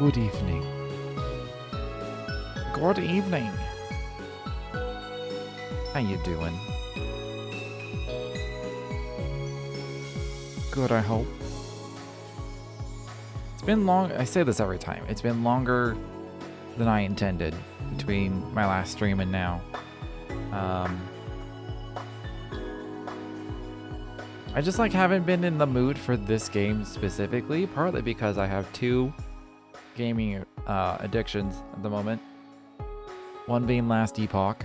Good evening. Good evening. How you doing? Good, I hope. It's been long. I say this every time. It's been longer than I intended between my last stream and now. I just like haven't been in the mood for this game specifically, partly because I have two gaming addictions at the moment. One being Last Epoch,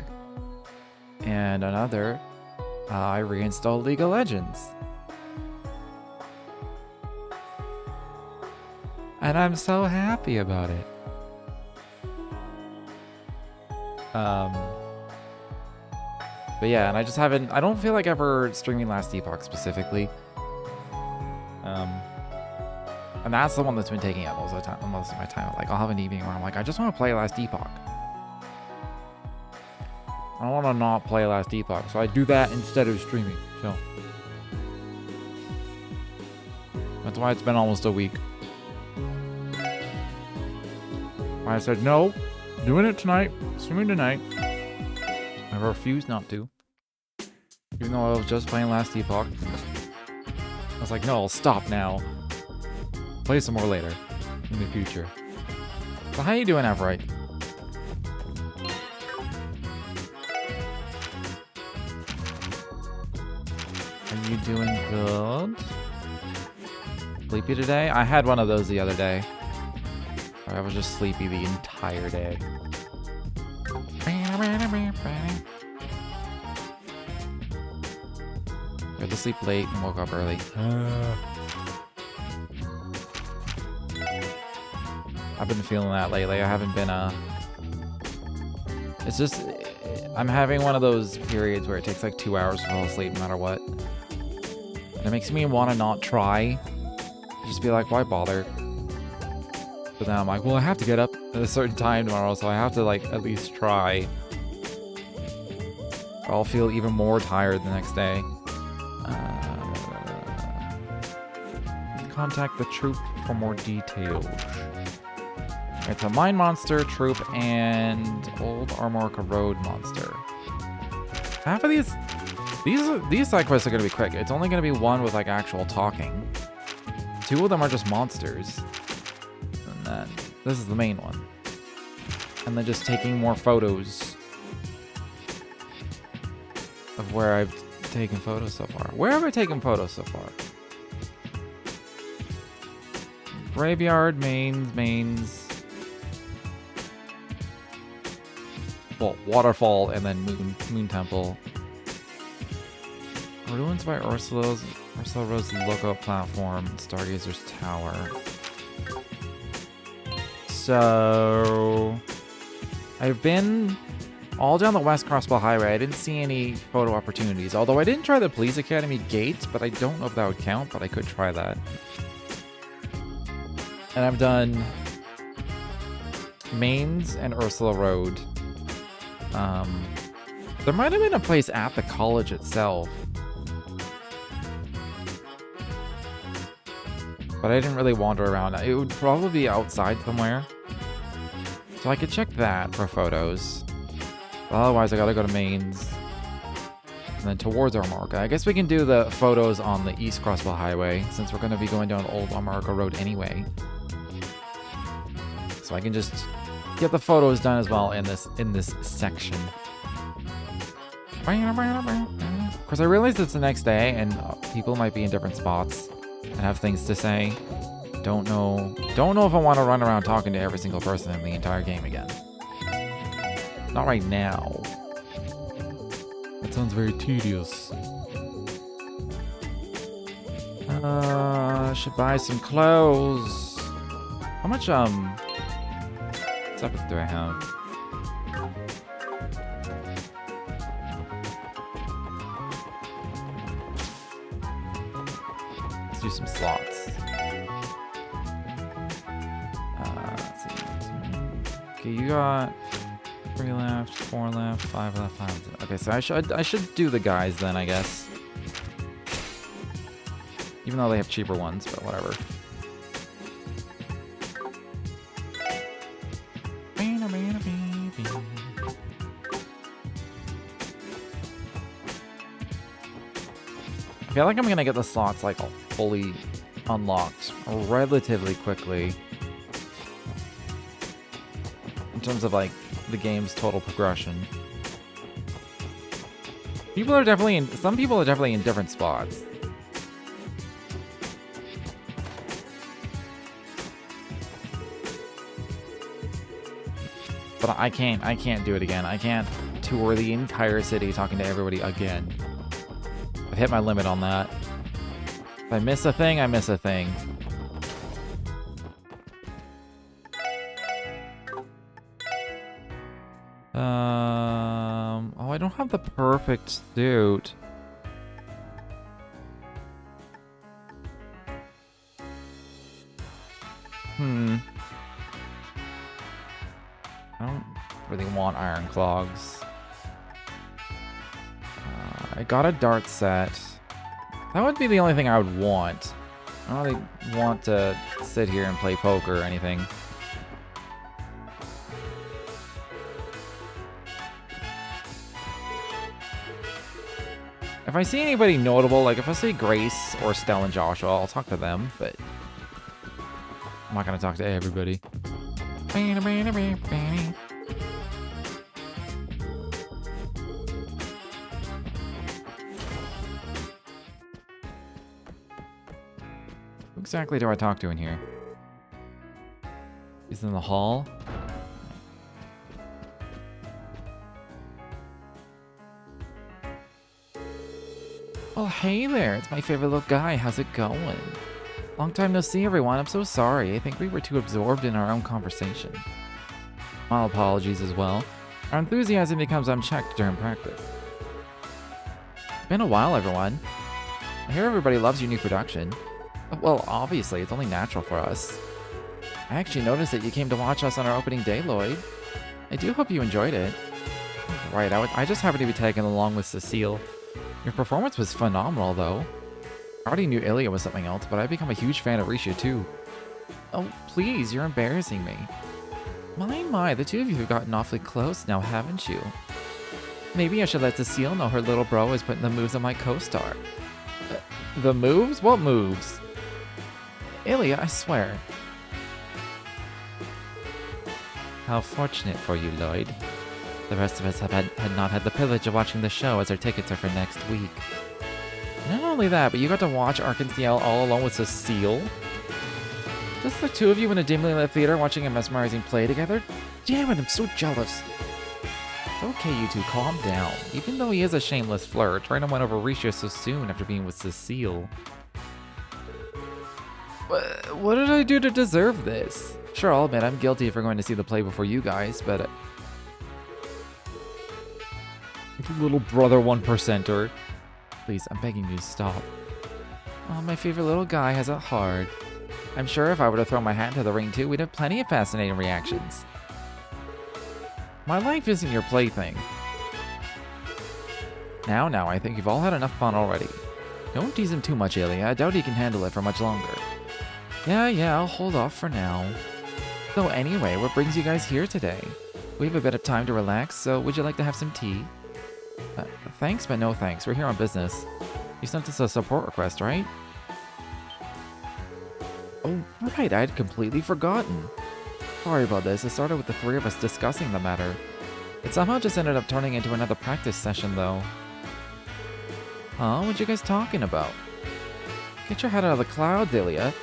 and another, I reinstalled League of Legends. And I'm so happy about it. But yeah, and I just haven't, I don't feel like ever streaming Last Epoch specifically. And that's the one that's been taking up most of my time. Like, I'll have an evening where I'm like, I just want to play Last Epoch. I don't want to not play Last Epoch, so I do that instead of streaming, so. That's why it's been almost a week. I said, no, doing it tonight, streaming tonight. I refuse not to. Even though I was just playing Last Epoch. I was like, no, I'll stop now. Play some more later. In the future. So how you doing, Everett? Are you doing good? Sleepy today? I had one of those the other day. I was just sleepy the entire day. I had to sleep late and woke up early. I've been feeling that lately. I haven't been, it's just, I'm having one of those periods where it takes like 2 hours to fall asleep no matter what. And it makes me want to not try. Just be like, why bother? But then I'm like, well, I have to get up at a certain time tomorrow, so I have to like at least try. Or I'll feel even more tired the next day. Contact the troop for more details. It's a mine monster, troop, and old Armorica Road monster. Half of these side quests are gonna be quick. It's only gonna be one with like actual talking. 2 of them are just monsters. And then this is the main one. And then just taking more photos of where I've taken photos so far. Where have I taken photos so far? Graveyard, mains. Well, waterfall and then moon temple. Ruins by Ursula Rose's lookout platform, Stargazer's tower. So I've been all down the West Crossbow Highway. I didn't see any photo opportunities. Although I didn't try the Police Academy gates, but I don't know if that would count, but I could try that. And I've done Mains and Ursula Road. There might have been a place at the college itself. But I didn't really wander around. It would probably be outside somewhere. So I could check that for photos. But otherwise, I gotta go to Mains. And then towards Armorica. I guess we can do the photos on the East Crossbow Highway, since we're gonna be going down Old Armorica Road anyway. So I can just get the photos done as well in this section. Of course, I realize it's the next day and people might be in different spots and have things to say. Don't know if I want to run around talking to every single person in the entire game again. Not right now. That sounds very tedious. Should buy some clothes. How much stuff do I have? Let's do some slots. Let's see. Okay, you got 3 left, 4 left, 5 left, 5 left. Okay, so I should do the guys then, I guess. Even though they have cheaper ones, but whatever. feel like I'm gonna get the slots like fully unlocked relatively quickly in terms of like the game's total progression. Some people are definitely in different spots. But I can't do it again. I can't tour the entire city talking to everybody again. I've hit my limit on that. If I miss a thing, I miss a thing. Oh, I don't have the perfect suit. I don't really want iron clogs. I got a dart set. That would be the only thing I would want. I don't really want to sit here and play poker or anything. If I see anybody notable, like if I see Grace or Stell and Joshua, I'll talk to them, but I'm not gonna talk to everybody. Who exactly do I talk to in here? He's in the hall. Well, hey there, it's my favorite little guy. How's it going? Long time no see, everyone. I'm so sorry. I think we were too absorbed in our own conversation. My apologies as well. Our enthusiasm becomes unchecked during practice. It's been a while, everyone. I hear everybody loves your new production. Well, obviously, it's only natural for us. I actually noticed that you came to watch us on our opening day, Lloyd. I do hope you enjoyed it. Right, I just happened to be tagging along with Cecile. Your performance was phenomenal, though. I already knew Ilya was something else, but I've become a huge fan of Risha, too. Oh, please, you're embarrassing me. My, the two of you have gotten awfully close now, haven't you? Maybe I should let Cecile know her little bro is putting the moves on my co-star. The moves? What moves? Ilya, I swear. How fortunate for you, Lloyd. The rest of us had not had the privilege of watching the show, as our tickets are for next week. Not only that, but you got to watch Arkansas all alone with Cecile? Just the two of you in a dimly lit theater watching a mesmerizing play together? Damn it, I'm so jealous. It's okay, you two, calm down. Even though he is a shameless flirt, trying to win over Risha so soon after being with Cecile. What did I do to deserve this? Sure, I'll admit I'm guilty for going to see the play before you guys, but... Little brother 1%er. Please, I'm begging you to stop. Oh, my favorite little guy has it hard. I'm sure if I were to throw my hat into the ring too, we'd have plenty of fascinating reactions. My life isn't your plaything. Now, I think you've all had enough fun already. Don't tease him too much, Ilya. I doubt he can handle it for much longer. Yeah, I'll hold off for now. So anyway, what brings you guys here today? We have a bit of time to relax, so would you like to have some tea? Thanks, but no thanks. We're here on business. You sent us a support request, right? Oh, right. I had completely forgotten. Sorry about this. It started with the three of us discussing the matter. It somehow just ended up turning into another practice session, though. Huh? What you guys talking about? Get your head out of the clouds, Ilya.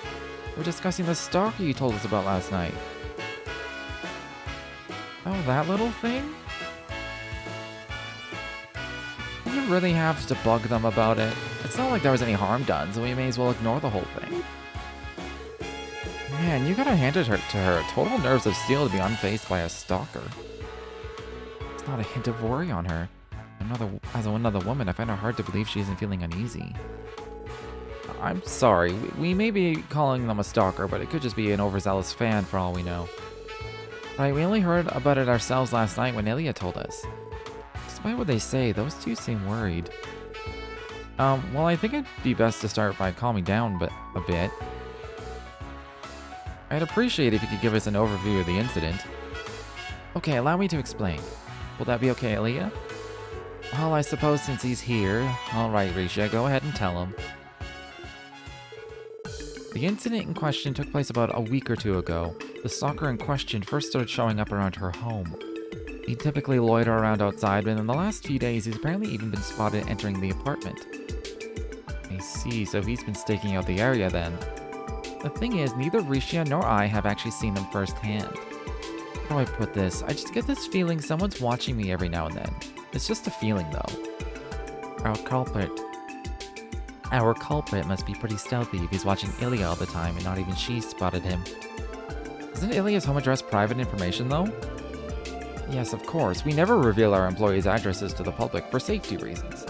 We're discussing the stalker you told us about last night. Oh, that little thing? You really have to bug them about it. It's not like there was any harm done, so we may as well ignore the whole thing. Man, you gotta hand it to her. Total nerves of steel to be unfazed by a stalker. It's not a hint of worry on her. As another woman, I find it hard to believe she isn't feeling uneasy. I'm sorry, we may be calling them a stalker, but it could just be an overzealous fan for all we know. Right, we only heard about it ourselves last night when Ilya told us. Despite what they say, those two seem worried. Well, I think it'd be best to start by calming down a bit. I'd appreciate if you could give us an overview of the incident. Okay, allow me to explain. Will that be okay, Ilya? Well, I suppose since he's here... Alright, Risha, go ahead and tell him. The incident in question took place about a week or two ago. The stalker in question first started showing up around her home. He'd typically loiter around outside, but in the last few days, he's apparently even been spotted entering the apartment. I see, so he's been staking out the area then. The thing is, neither Risha nor I have actually seen him firsthand. How do I put this? I just get this feeling someone's watching me every now and then. It's just a feeling, though. Our culprit must be pretty stealthy if he's watching Ilya all the time and not even she spotted him. Isn't Ilya's home address private information, though? Yes, of course. We never reveal our employees' addresses to the public for safety reasons.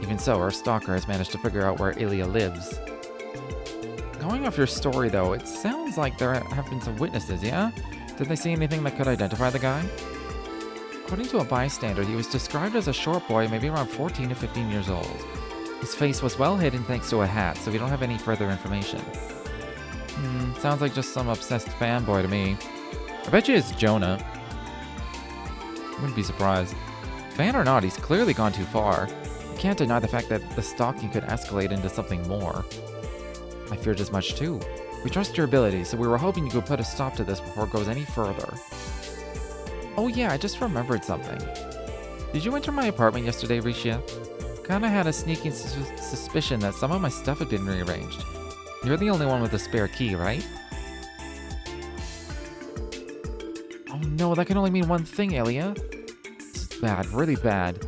Even so, our stalker has managed to figure out where Ilya lives. Going off your story, though, it sounds like there have been some witnesses, yeah? Did they see anything that could identify the guy? According to a bystander, he was described as a short boy, maybe around 14 to 15 years old. His face was well hidden thanks to a hat, so we don't have any further information. Sounds like just some obsessed fanboy to me. I bet you it's Jonah. Wouldn't be surprised. Fan or not, he's clearly gone too far. You can't deny the fact that the stalking could escalate into something more. I feared as much too. We trust your abilities, so we were hoping you could put a stop to this before it goes any further. Oh yeah, I just remembered something. Did you enter my apartment yesterday, Risha? Kinda had a sneaking suspicion that some of my stuff had been rearranged. You're the only one with a spare key, right? Oh no, that can only mean one thing, Ilya. This is bad, really bad.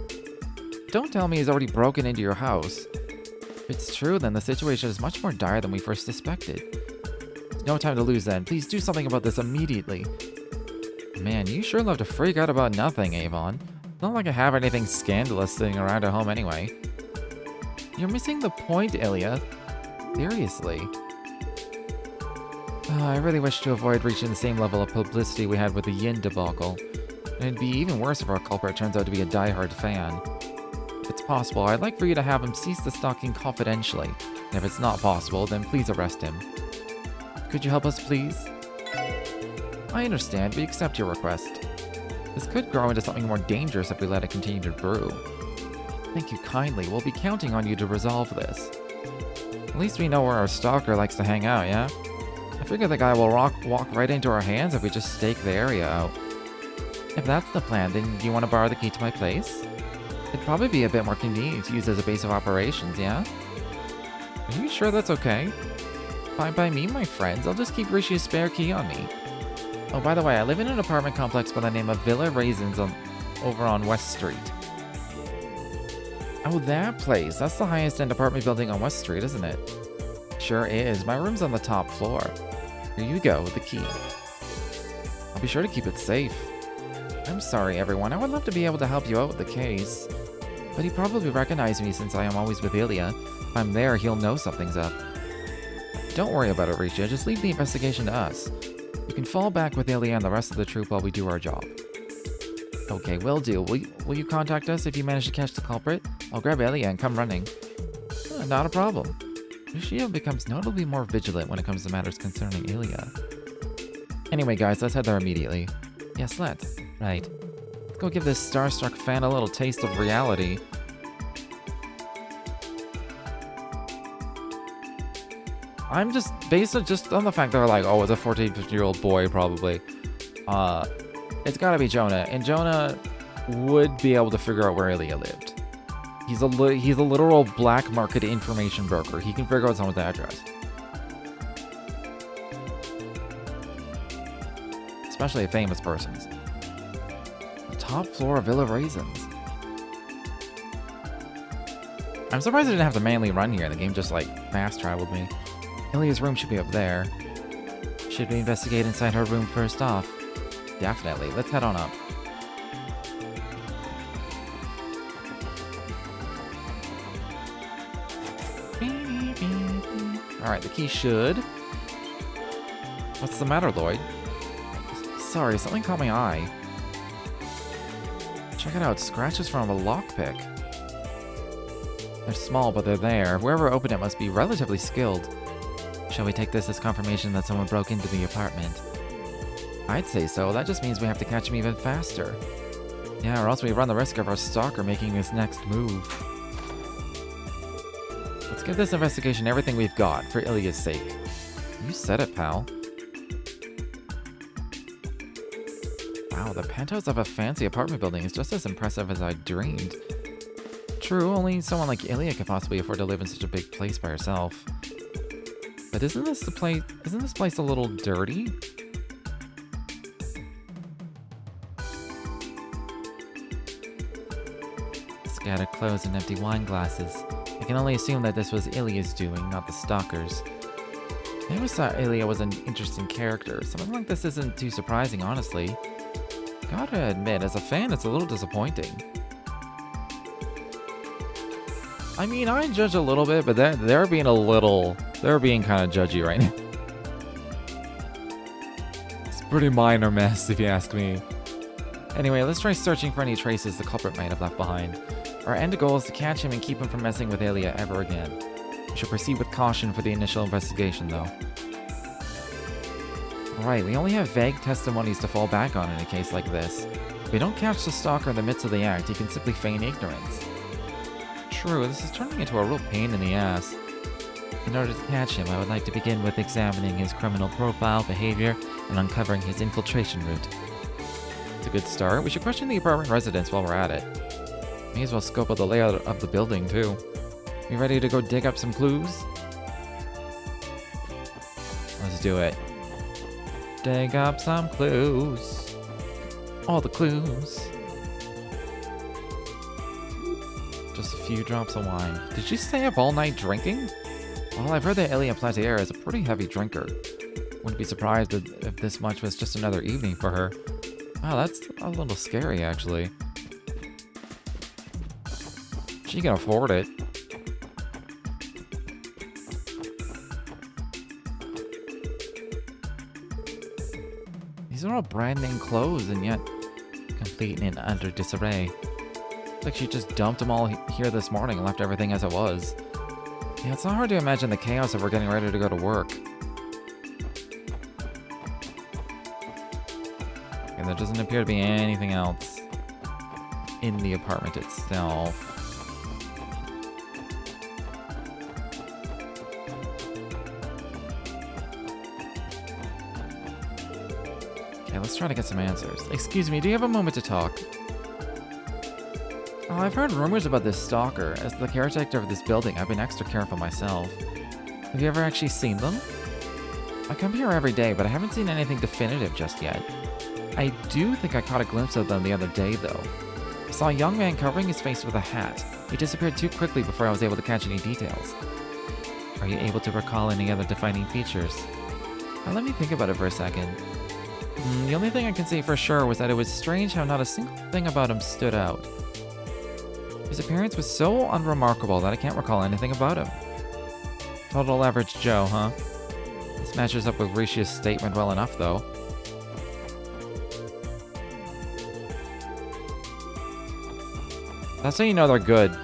Don't tell me he's already broken into your house. If it's true, then the situation is much more dire than we first suspected. No time to lose then. Please do something about this immediately. Man, you sure love to freak out about nothing, Avon. Not like I have anything scandalous sitting around at home anyway. You're missing the point, Ilya. Seriously. I really wish to avoid reaching the same level of publicity we had with the Yin debacle. And it'd be even worse if our culprit turns out to be a diehard fan. If it's possible, I'd like for you to have him cease the stalking confidentially. And if it's not possible, then please arrest him. Could you help us, please? I understand. We accept your request. This could grow into something more dangerous if we let it continue to brew. Thank you kindly. We'll be counting on you to resolve this. At least we know where our stalker likes to hang out, yeah? I figure the guy will walk right into our hands if we just stake the area out. If that's the plan, then do you want to borrow the key to my place? It'd probably be a bit more convenient to use as a base of operations, yeah? Are you sure that's okay? Fine by me, my friends. I'll just keep Rishi's spare key on me. Oh, by the way, I live in an apartment complex by the name of Villa Raisins over on West Street. Oh, that place. That's the highest end apartment building on West Street, isn't it? Sure is. My room's on the top floor. Here you go, the key. I'll be sure to keep it safe. I'm sorry, everyone. I would love to be able to help you out with the case. But he probably recognized me since I am always with Ilya. If I'm there, he'll know something's up. Don't worry about it, Risha. Just leave the investigation to us. You can fall back with Ilya and the rest of the troop while we do our job. Okay, will do. Will you contact us if you manage to catch the culprit? I'll grab Ilya and come running. Not a problem. Risha becomes notably more vigilant when it comes to matters concerning Ilya. Anyway, guys, let's head there immediately. Yes, let's. Right. Let's go give this starstruck fan a little taste of reality. I'm just, based on the fact they're like, oh, it's a 14, 15-year-old boy, probably. It's gotta be Jonah, and Jonah would be able to figure out where Ilya lived. He's a literal black market information broker. He can figure out someone's address. Especially a famous person's. The top floor of Villa Raisins. I'm surprised I didn't have to manually run here. The game just like fast traveled me. Ilya's room should be up there. Should we investigate inside her room first off? Definitely. Let's head on up. Alright, the key should... What's the matter, Lloyd? Sorry, something caught my eye. Check it out, scratches from a lockpick. They're small, but they're there. Whoever opened it must be relatively skilled. Shall we take this as confirmation that someone broke into the apartment? I'd say so. That just means we have to catch him even faster. Yeah, or else we run the risk of our stalker making his next move. Let's give this investigation everything we've got, for Ilya's sake. You said it, pal. Wow, the penthouse of a fancy apartment building is just as impressive as I dreamed. True, only someone like Ilya could possibly afford to live in such a big place by herself. But isn't this place a little dirty? Scattered clothes and empty wine glasses. I can only assume that this was Ilya's doing, not the stalkers. I always thought Ilya was an interesting character. Something like this isn't too surprising, honestly. Gotta admit, as a fan, it's a little disappointing. I mean, I judge a little bit, but they're being kind of judgy right now. It's a pretty minor mess, if you ask me. Anyway, let's try searching for any traces the culprit might have left behind. Our end goal is to catch him and keep him from messing with Ilya ever again. We should proceed with caution for the initial investigation, though. Alright, we only have vague testimonies to fall back on in a case like this. If we don't catch the stalker in the midst of the act, he can simply feign ignorance. True, this is turning into a real pain in the ass. In order to catch him, I would like to begin with examining his criminal profile, behavior, and uncovering his infiltration route. It's a good start. We should question the apartment residents while we're at it. May as well scope out the layout of the building, too. You ready to go dig up some clues? Let's do it. Dig up some clues. All the clues. Just a few drops of wine. Did she stay up all night drinking? Well, I've heard that Ilya Platier is a pretty heavy drinker. Wouldn't be surprised if this much was just another evening for her. Wow, that's a little scary, actually. She can afford it. These are all brand name clothes, and yet complete and under disarray. Looks like she just dumped them all here this morning and left everything as it was. Yeah, it's not hard to imagine the chaos of her getting ready to go to work. And there doesn't appear to be anything else in the apartment itself. Okay, let's try to get some answers. Excuse me, do you have a moment to talk? Oh, I've heard rumors about this stalker. As the caretaker of this building, I've been extra careful myself. Have you ever actually seen them? I come here every day, but I haven't seen anything definitive just yet. I do think I caught a glimpse of them the other day, though. I saw a young man covering his face with a hat. He disappeared too quickly before I was able to catch any details. Are you able to recall any other defining features? Now, let me think about it for a second. The only thing I can say for sure was that it was strange how not a single thing about him stood out. His appearance was so unremarkable that I can't recall anything about him. Total average Joe, huh? This matches up with Rishi's statement well enough, though. That's how you know they're good.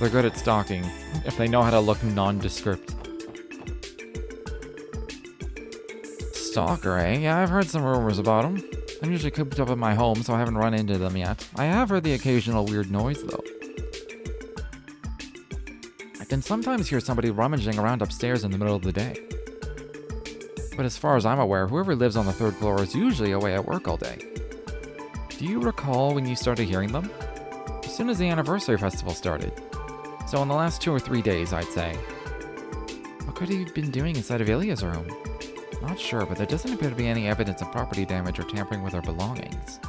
They're good at stalking, if they know how to look nondescript. Stalker, eh? Yeah, I've heard some rumors about him. I'm usually cooped up in my home, so I haven't run into them yet. I have heard the occasional weird noise, though. I can sometimes hear somebody rummaging around upstairs in the middle of the day. But as far as I'm aware, whoever lives on the third floor is usually away at work all day. Do you recall when you started hearing them? As soon as the anniversary festival started. So in the last 2 or 3 days, I'd say. What could he have been doing inside of Ilya's room? Not sure, but there doesn't appear to be any evidence of property damage or tampering with her belongings.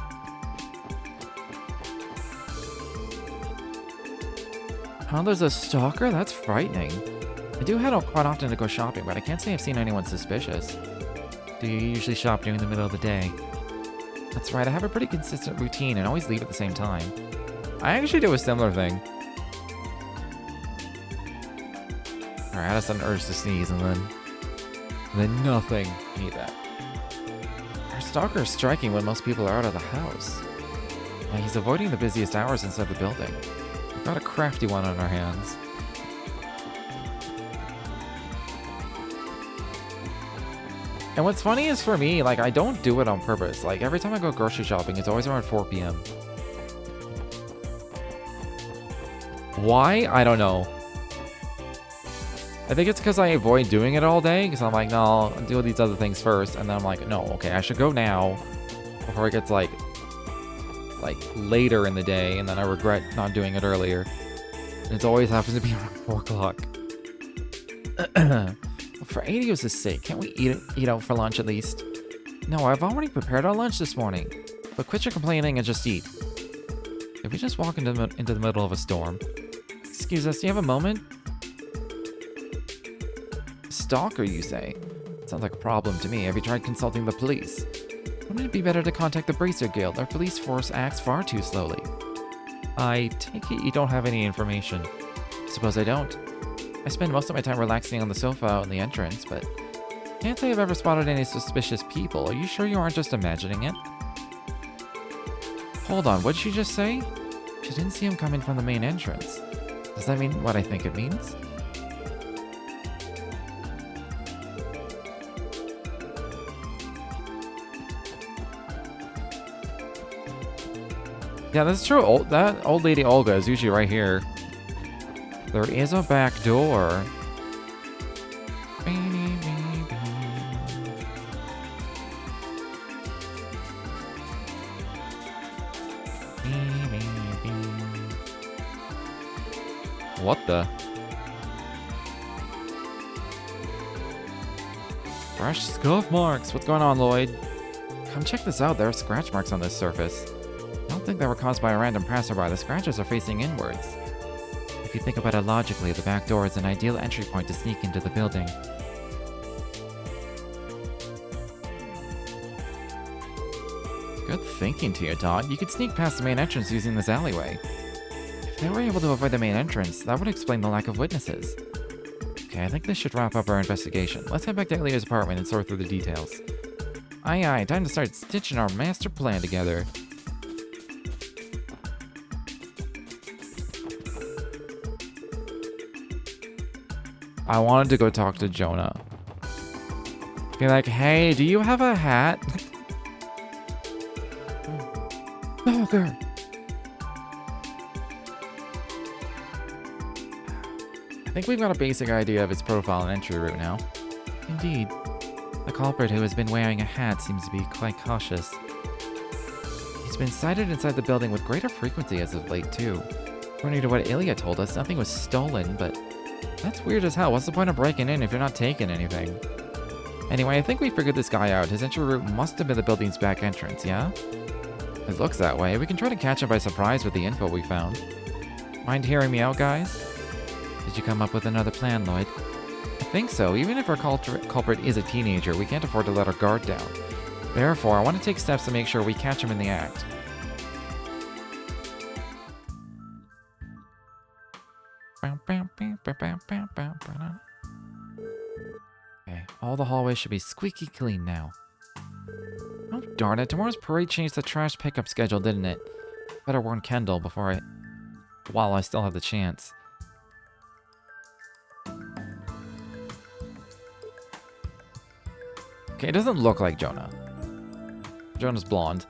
Huh, there's a stalker? That's frightening. I do head out quite often to go shopping, but I can't say I've seen anyone suspicious. Do you usually shop during the middle of the day? That's right, I have a pretty consistent routine and always leave at the same time. I actually do a similar thing. Alright, I had a sudden urge to sneeze and then nothing. I need that. Our stalker is striking when most people are out of the house. Yeah, he's avoiding the busiest hours inside the building. We've got a crafty one on our hands. And what's funny is for me, like, I don't do it on purpose. Like, every time I go grocery shopping, it's always around 4 p.m. Why? I don't know. I think it's because I avoid doing it all day, because I'm like, no, I'll do these other things first, and then I'm like, no, okay, I should go now before it gets like later in the day, and then I regret not doing it earlier. And it always happens to be around 4 o'clock. For Adios' sake, can't we eat out for lunch at least? No, I've already prepared our lunch this morning. But quit your complaining and just eat. If we just walk into the middle of a storm. Excuse us, do you have a moment? Stalker, you say? Sounds like a problem to me. Have you tried consulting the police? Wouldn't it be better to contact the Bracer Guild? Our police force acts far too slowly. I take it you don't have any information. Suppose I don't. I spend most of my time relaxing on the sofa out in the entrance, but can't say I've ever spotted any suspicious people. Are you sure you aren't just imagining it? Hold on, what'd she just say? She didn't see him coming from the main entrance. Does that mean what I think it means? Yeah, that's true. That old lady Olga is usually right here. There is a back door. What the? Fresh scuff marks. What's going on, Lloyd? Come check this out. There are scratch marks on this surface. I don't think they were caused by a random passerby. The scratches are facing inwards. If you think about it logically, the back door is an ideal entry point to sneak into the building. Good thinking, Todd. You could sneak past the main entrance using this alleyway. If they were able to avoid the main entrance, that would explain the lack of witnesses. Okay, I think this should wrap up our investigation. Let's head back to Elia's apartment and sort through the details. Aye, time to start stitching our master plan together. I wanted to go talk to Jonah. Be like, hey, do you have a hat? Stalker! I think we've got a basic idea of its profile and entry route now. Indeed. The culprit who has been wearing a hat seems to be quite cautious. He's been sighted inside the building with greater frequency as of late, too. According to what Ilya told us, nothing was stolen, but that's weird as hell. What's the point of breaking in if you're not taking anything? Anyway, I think we figured this guy out. His entry route must have been the building's back entrance, yeah? It looks that way. We can try to catch him by surprise with the info we found. Mind hearing me out, guys? Did you come up with another plan, Lloyd? I think so. Even if our culprit is a teenager, we can't afford to let our guard down. Therefore, I want to take steps to make sure we catch him in the act. Okay, all the hallways should be squeaky clean now. Oh, darn it. Tomorrow's parade changed the trash pickup schedule, didn't it? Better warn Kendall while I still have the chance. Okay, it doesn't look like Jonah. Jonah's blonde.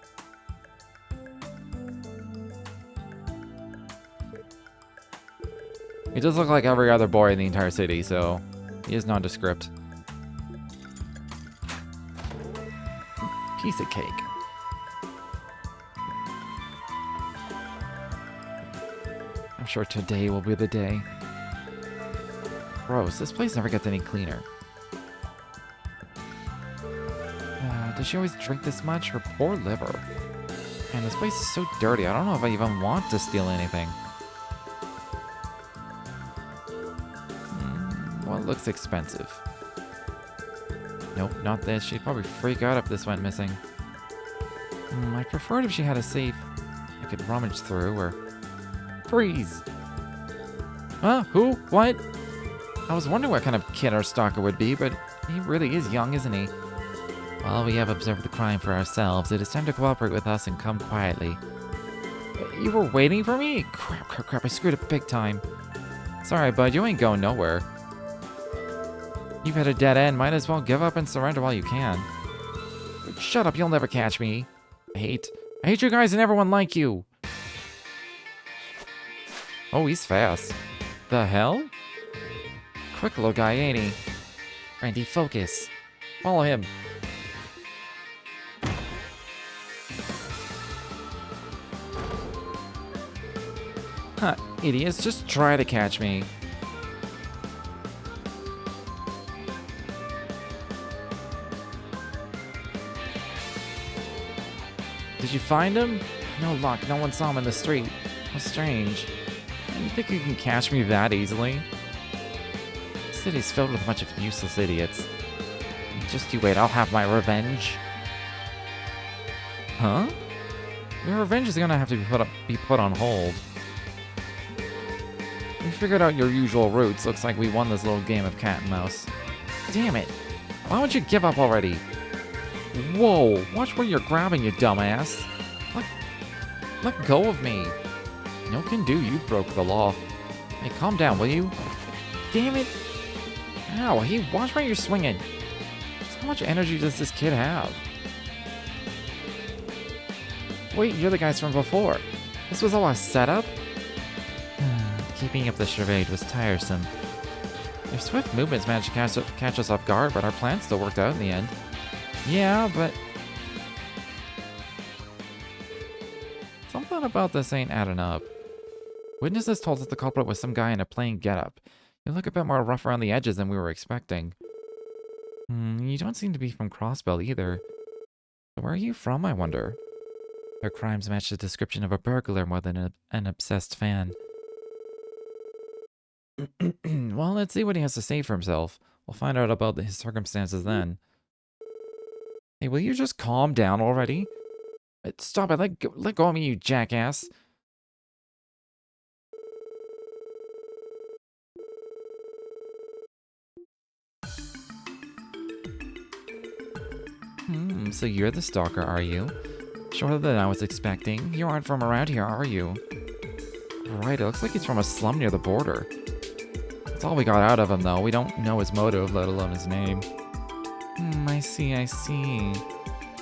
He does look like every other boy in the entire city, so he is nondescript. Piece of cake. I'm sure today will be the day. Gross, this place never gets any cleaner. Does she always drink this much? Her poor liver. Man, this place is so dirty. I don't know if I even want to steal anything. Well, it looks expensive. Nope, not this. She'd probably freak out if this went missing. I'd prefer it if she had a safe I could rummage through, or... Freeze! Huh? Who? What? I was wondering what kind of kid our stalker would be, but he really is young, isn't he? Well, we have observed the crime for ourselves. It is time to cooperate with us and come quietly. You were waiting for me? Crap, I screwed up big time. Sorry, bud, you ain't going nowhere. You've had a dead end. Might as well give up and surrender while you can. Shut up, you'll never catch me. I hate you guys and everyone like you. Oh, he's fast. The hell? Quick little guy, ain't he? Randy, focus. Follow him. Huh, idiots, just try to catch me. Did you find him? No luck, no one saw him in the street. How strange. You think you can catch me that easily? The city's filled with a bunch of useless idiots. Just you wait, I'll have my revenge. Huh? Your revenge is gonna have to be put on hold. We figured out your usual routes. Looks like we won this little game of cat and mouse. Damn it! Why would you give up already? Whoa! Watch where you're grabbing, you dumbass! Let go of me! No can do, you broke the law. Hey, calm down, will you? Damn it! Ow, hey, watch where you're swinging! How much energy does this kid have? Wait, you're the guys from before. This was all a setup? Keeping up the charade was tiresome. Your swift movements managed to catch us off guard, but our plan still worked out in the end. Yeah, but... something about this ain't adding up. Witnesses told us the culprit was some guy in a plain getup. You look a bit more rough around the edges than we were expecting. You don't seem to be from Crossbell either. So where are you from, I wonder? Their crimes match the description of a burglar more than an obsessed fan. Well, let's see what he has to say for himself. We'll find out about his circumstances then. Hey, will you just calm down already? Stop it, let go of me, you jackass. So you're the stalker, are you? Shorter than I was expecting. You aren't from around here, are you? Right, it looks like he's from a slum near the border. That's all we got out of him, though. We don't know his motive, let alone his name. I see.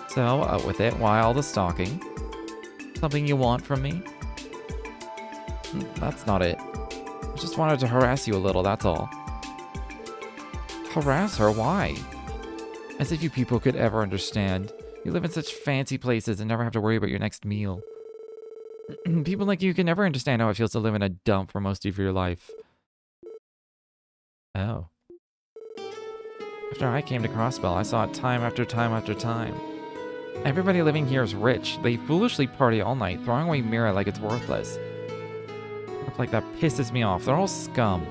So, out with it. Why all the stalking? Something you want from me? That's not it. I just wanted to harass you a little, that's all. Harass her? Why? As if you people could ever understand. You live in such fancy places and never have to worry about your next meal. People like you can never understand how it feels to live in a dump for most of your life. Oh. After I came to Crossbell, I saw it time after time after time. Everybody living here is rich. They foolishly party all night, throwing away Mira like it's worthless. Stuff like that pisses me off. They're all scum.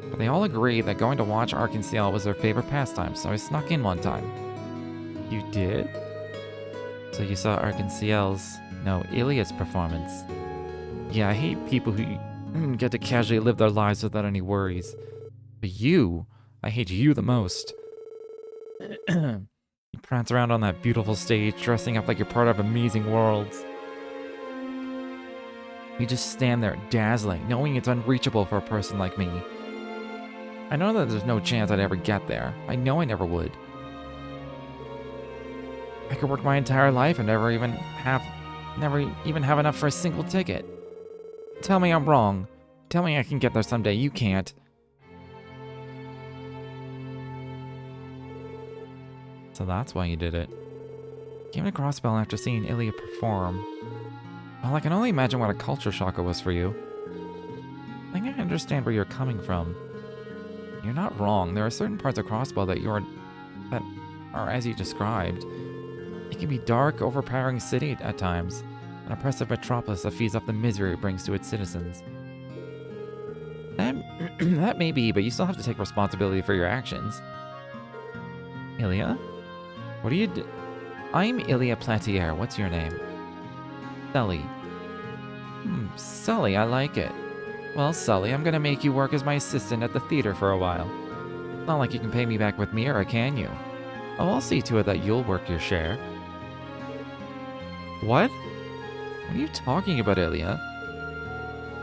But they all agree that going to watch Arkansas was their favorite pastime, so I snuck in one time. You did? So you saw Arkansas's, no, Ilia's performance. Yeah, I hate people who get to casually live their lives without any worries. But you, I hate you the most. You prance around on that beautiful stage, dressing up like you're part of amazing worlds. You just stand there, dazzling, knowing it's unreachable for a person like me. I know that there's no chance I'd ever get there. I know I never would. I could work my entire life and never even have enough for a single ticket. Tell me I'm wrong. Tell me I can get there someday. You can't. So that's why you did it. Came to Crossbell after seeing Ilia perform. Well, I can only imagine what a culture shock it was for you. I think I understand where you're coming from. You're not wrong. There are certain parts of Crossbell that are as you described. It can be dark, overpowering city at times, an oppressive metropolis that feeds off the misery it brings to its citizens. That may be, but you still have to take responsibility for your actions. Ilia? What do you do? I'm Ilia Platier. What's your name? Sully. Sully, I like it. Well, Sully, I'm gonna make you work as my assistant at the theater for a while. Not like you can pay me back with Mira, can you? Oh, I'll see to it that you'll work your share. What? What are you talking about, Ilia?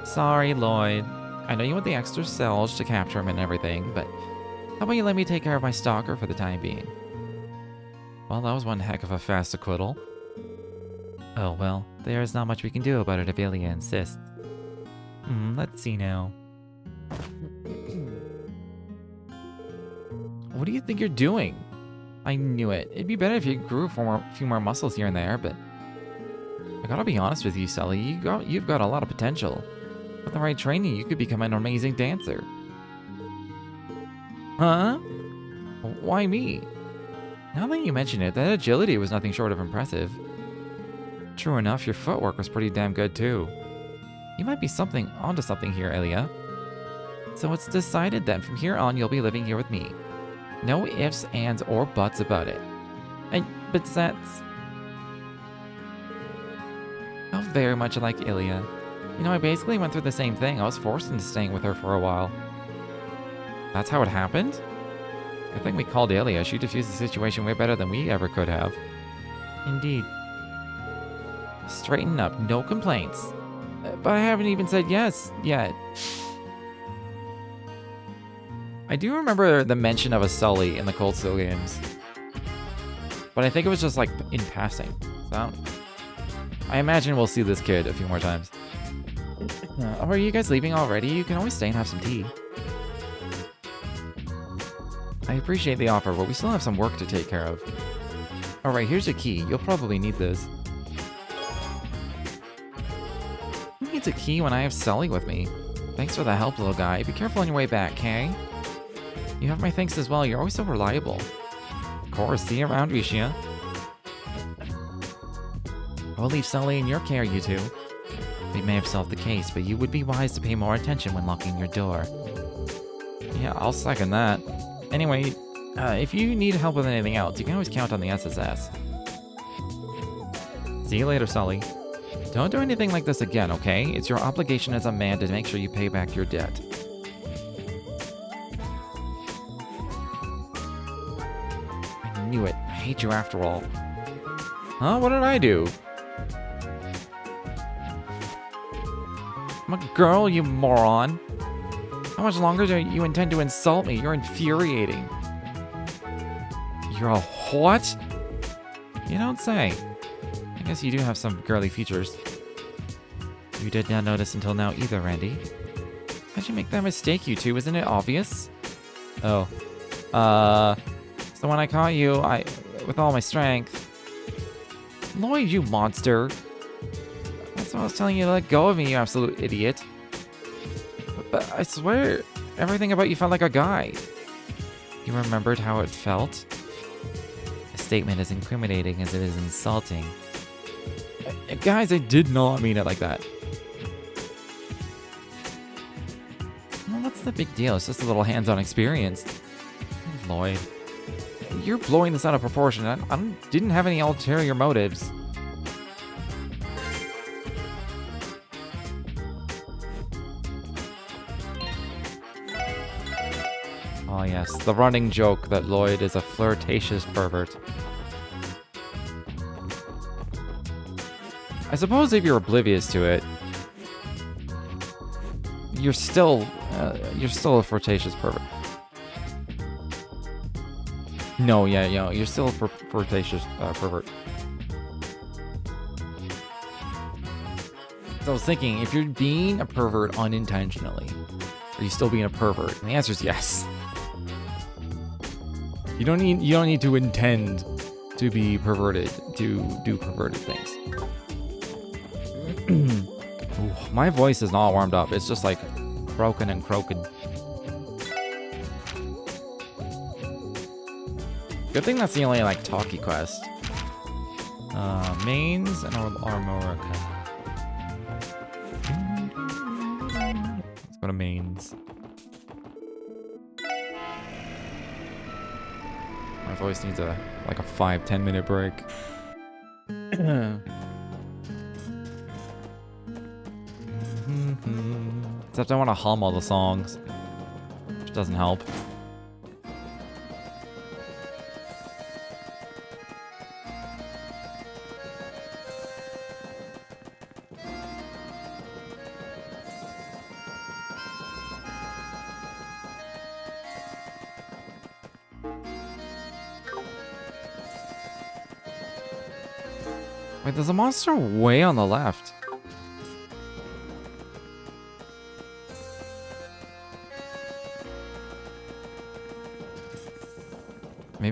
Sorry, Lloyd. I know you want the extra cells to capture him and everything, but how about you let me take care of my stalker for the time being? Well, that was one heck of a fast acquittal. Oh well, there is not much we can do about it if Ilia insists. Let's see now. What do you think you're doing? I knew it. It'd be better if you grew a few more muscles here and there, but I gotta be honest with you, Sully. You've got a lot of potential. With the right training, you could become an amazing dancer. Huh? Why me? Now that you mention it, that agility was nothing short of impressive. True enough, your footwork was pretty damn good too. You might be onto something here, Elia. So it's decided then, from here on, you'll be living here with me. No ifs, ands, or buts about it. But that's... How very much like Ilya. You know, I basically went through the same thing. I was forced into staying with her for a while. That's how it happened? I think we called Ilya. She diffused the situation way better than we ever could have. Indeed. Straighten up, no complaints. But I haven't even said yes yet. I do remember the mention of a Sully in the Cold Steel games. But I think it was just like in passing. So I imagine we'll see this kid a few more times. Oh, are you guys leaving already? You can always stay and have some tea. I appreciate the offer, but we still have some work to take care of. Alright, here's your key. You'll probably need this. Who needs a key when I have Sully with me? Thanks for the help, little guy. Be careful on your way back, okay? You have my thanks as well. You're always so reliable. Of course, see you around, Rishia. I'll leave Sully in your care, you two. We may have solved the case, but you would be wise to pay more attention when locking your door. Yeah, I'll second that. Anyway, if you need help with anything else, you can always count on the SSS. See you later, Sully. Don't do anything like this again, okay? It's your obligation as a man to make sure you pay back your debt. I knew it. I hate you after all. Huh? What did I do? I'm a girl, you moron. How much longer do you intend to insult me? You're infuriating. You're a what? You don't say. I guess you do have some girly features. You did not notice until now either, Randy. How'd you make that mistake, you two? Isn't it obvious? Oh. So when I caught you, with all my strength... Lloyd, you monster. That's what I was telling you to let go of me, you absolute idiot. But I swear, everything about you felt like a guy. You remembered how it felt? A statement as incriminating as it is insulting. Guys, I did not mean it like that. Well, what's the big deal? It's just a little hands-on experience. Lloyd, you're blowing this out of proportion. I didn't have any ulterior motives. Oh yes, the running joke that Lloyd is a flirtatious pervert. I suppose if you're oblivious to it, you're still a flirtatious pervert. No, yeah, you're still a flirtatious pervert. So I was thinking, if you're being a pervert unintentionally, are you still being a pervert? And the answer is yes. You don't need to intend to be perverted to do perverted things. Ooh, my voice is not warmed up. It's just like croaking and croaking. Good thing that's the only like talkie quest. Mains and Armorica. Let's go to mains. My voice needs a 5-10 minute break. Except I want to hum all the songs, which doesn't help. Wait, there's a monster way on the left.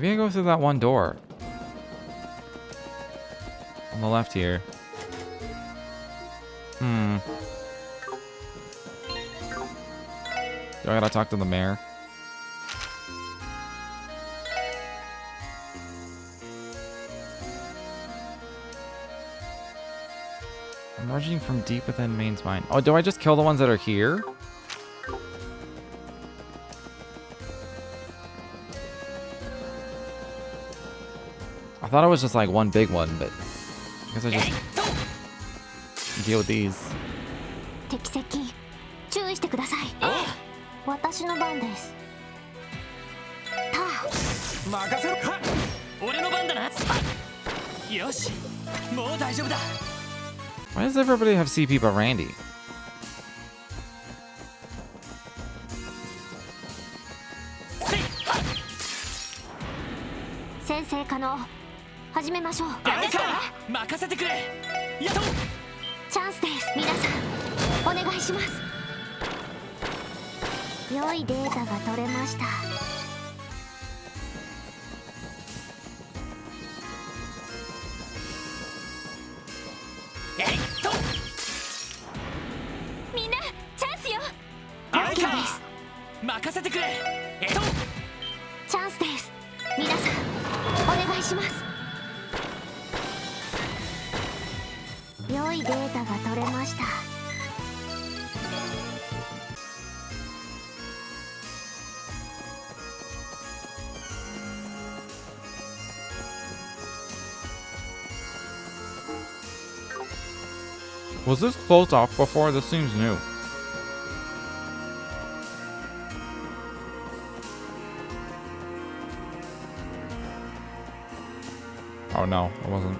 Maybe I go through that one door. On the left here. Do I gotta talk to the mayor? Emerging from deep within Main's mine. Oh, do I just kill the ones that are here? I thought it was just like one big one, but I guess I just deal with these. Why does everybody have CP but Randy? Was this closed off before? This seems new. Oh no, it wasn't.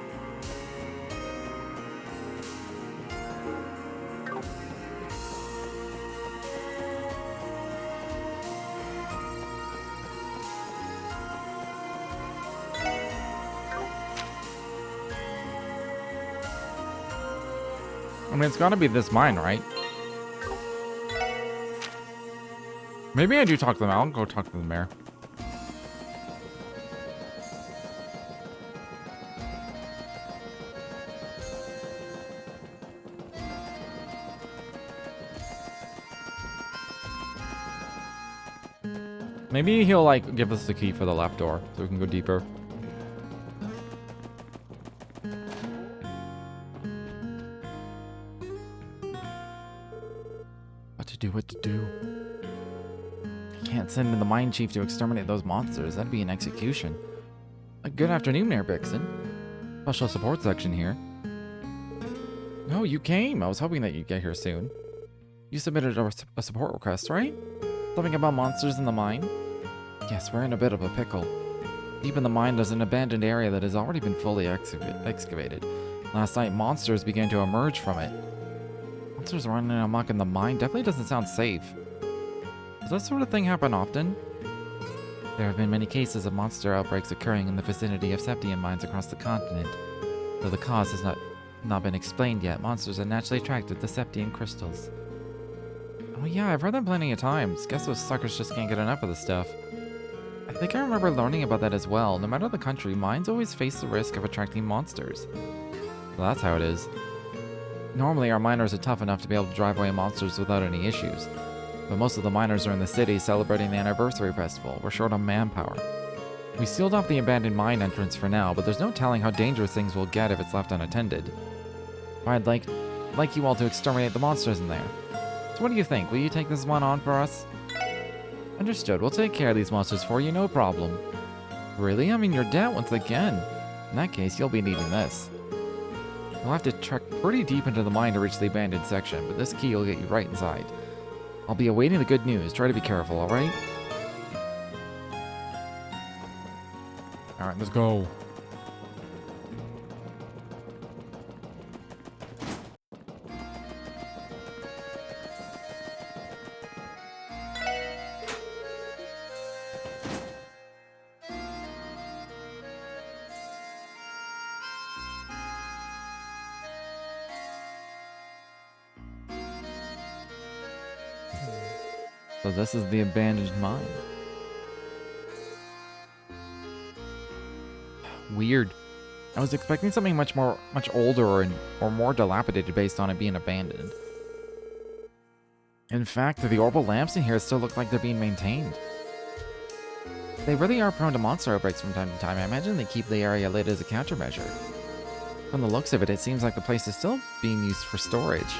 I mean, it's gotta be this mine, right? Maybe I do talk to them. I'll go talk to the mayor. Maybe he'll, like, give us the key for the left door so we can go deeper. What to do. I can't send in the mine chief to exterminate those monsters. That'd be an execution. Good afternoon, Mayor Bixen. Special support section here. Oh, you came. I was hoping that you'd get here soon. You submitted a support request, right? Something about monsters in the mine? Yes, we're in a bit of a pickle. Deep in the mine, there's an abandoned area that has already been fully excavated. Last night, monsters began to emerge from it. Monsters running amok in the mine definitely doesn't sound safe. Does that sort of thing happen often? There have been many cases of monster outbreaks occurring in the vicinity of septium mines across the continent. Though the cause has not been explained yet, monsters are naturally attracted to septium crystals. Oh yeah, I've heard that plenty of times. Guess those suckers just can't get enough of the stuff. I think I remember learning about that as well. No matter the country, mines always face the risk of attracting monsters. So that's how it is. Normally, our miners are tough enough to be able to drive away monsters without any issues. But most of the miners are in the city celebrating the anniversary festival. We're short on manpower. We sealed off the abandoned mine entrance for now, but there's no telling how dangerous things will get if it's left unattended. I'd like you all to exterminate the monsters in there. So what do you think? Will you take this one on for us? Understood. We'll take care of these monsters for you, no problem. Really? I'm in your debt once again. In that case, you'll be needing this. You'll have to trek pretty deep into the mine to reach the abandoned section, but this key will get you right inside. I'll be awaiting the good news. Try to be careful, alright? Alright, let's go. So this is the abandoned mine. weird. I was expecting something much older or more dilapidated based on it being abandoned. In fact, the orbital lamps in here still look like they're being maintained. They really are prone to monster outbreaks from time to time. I imagine they keep the area lit as a countermeasure. From the looks of it, it seems like the place is still being used for storage.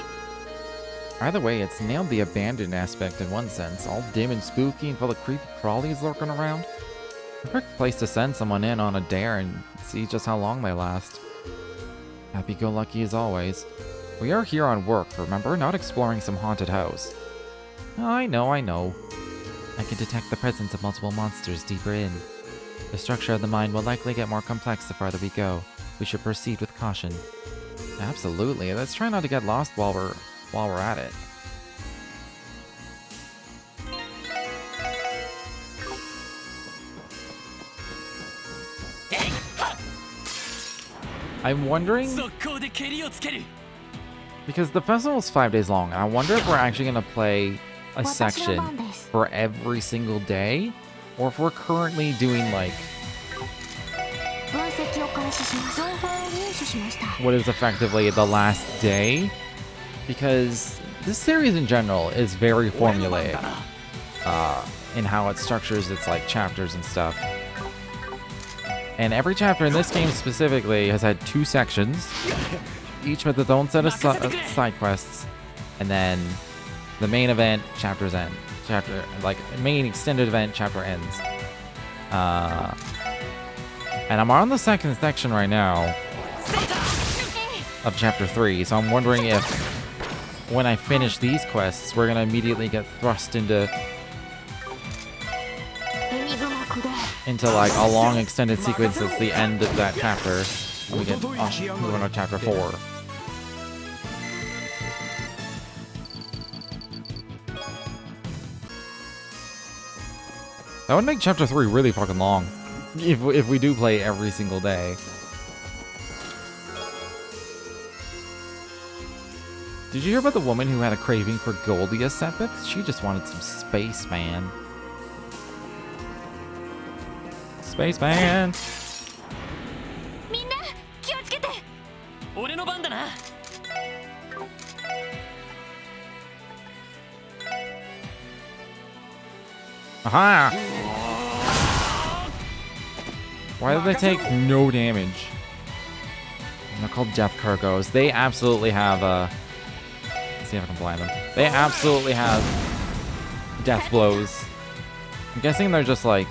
Either way, it's nailed the abandoned aspect in one sense, all dim and spooky and full of creepy crawlies lurking around. Perfect place to send someone in on a dare and see just how long they last. Happy-go-lucky as always. We are here on work, remember? Not exploring some haunted house. I know. I can detect the presence of multiple monsters deeper in. The structure of the mine will likely get more complex the farther we go. We should proceed with caution. Absolutely. Let's try not to get lost while we're at it. I'm wondering, because the festival's 5 days long, and I wonder if we're actually going to play a section for every single day, or if we're currently doing like what is effectively the last day, because this series in general is very formulaic in how it structures its like chapters and stuff. And every chapter in this game specifically has had 2 sections, each with its own set of side quests, and then the main event, chapters end. Main extended event, chapter ends. And I'm on the second section right now of chapter 3, so I'm wondering if when I finish these quests, we're gonna immediately get thrust into like a long extended sequence that's the end of that chapter, and we get move on to chapter 4. That would make chapter 3 really fucking long if we do play every single day. Did you hear about the woman who had a craving for Goldia Sepith? She just wanted some space, man. Spaceman! Aha! Why did they take no damage? And they're called Death Cargos. They absolutely have let's see if I can blind them. They absolutely have death blows. I'm guessing they're just like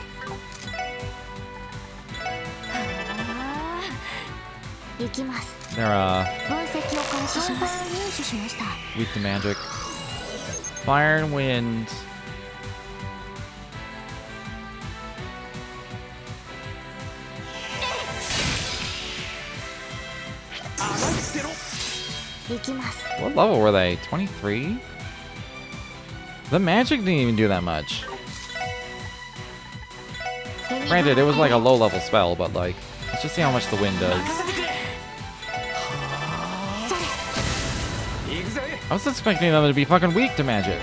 they're weak to magic. Fire and wind. What level were they? 23? The magic didn't even do that much. Granted, it was like a low level spell, but like, let's just see how much the wind does. I was expecting them to be fucking weak to magic.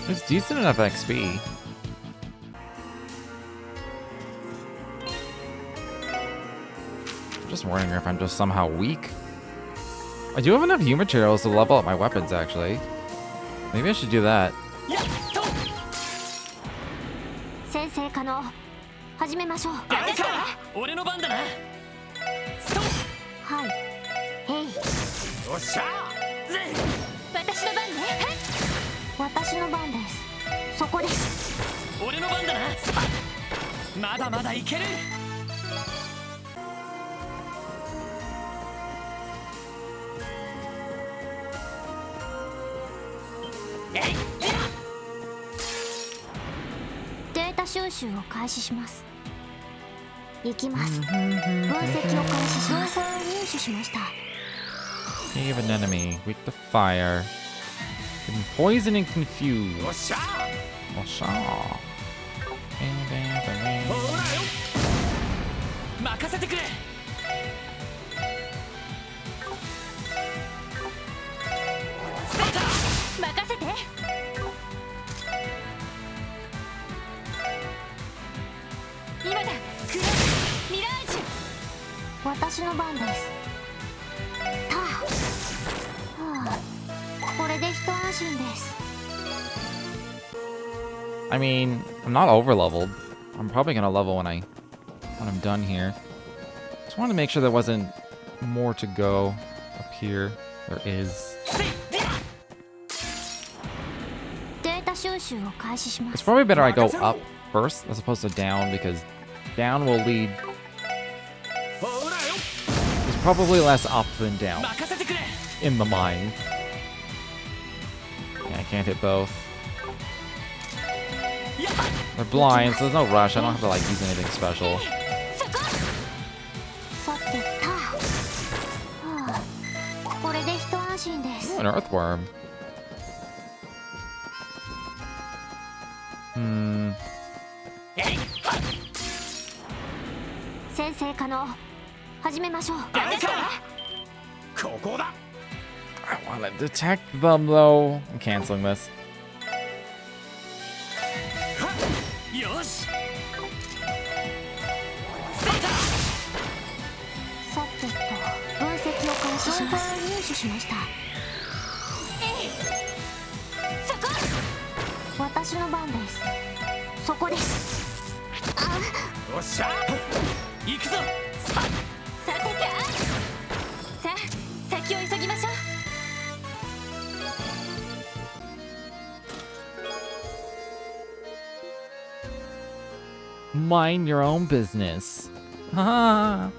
It's decent enough XP. I'm just wondering if I'm just somehow weak. I do have enough U materials to level up my weapons, actually. Maybe I should do that. 行きます。分析を開始します。情報を入手しました。 Cave an enemy. Weak to fire. Can poison and confuse. Osha. Bang, bang, bang. 任せてくれ。センター任せて。今だ。クラッシュミラージュ。私の番です。たあ、はあ、これで一安心です。 I mean, I'm not over leveled. I'm probably gonna level when I'm done here. Just wanted to make sure there wasn't more to go up here. There is. データ収集を開始しま It's す。 probably better I go up first as opposed to down because down will lead. There's probably less up than down in the mine. Yeah, I can't hit both. They're blind, so there's no rush. I don't have to like use anything special. さてたあ、はあ、これで一安心です。 Ooh, an earthworm. Hmm. 先生可能。始めましょう。 ここだ。 I want to detect them though. I'm canceling this. よし。さてと、分析を開始します。情報を入手しました。私の番です。そこです。あ、おっしゃ。行くぞ。さてか。さあ、先を急ぎましょう。 Mind your own business. Haha.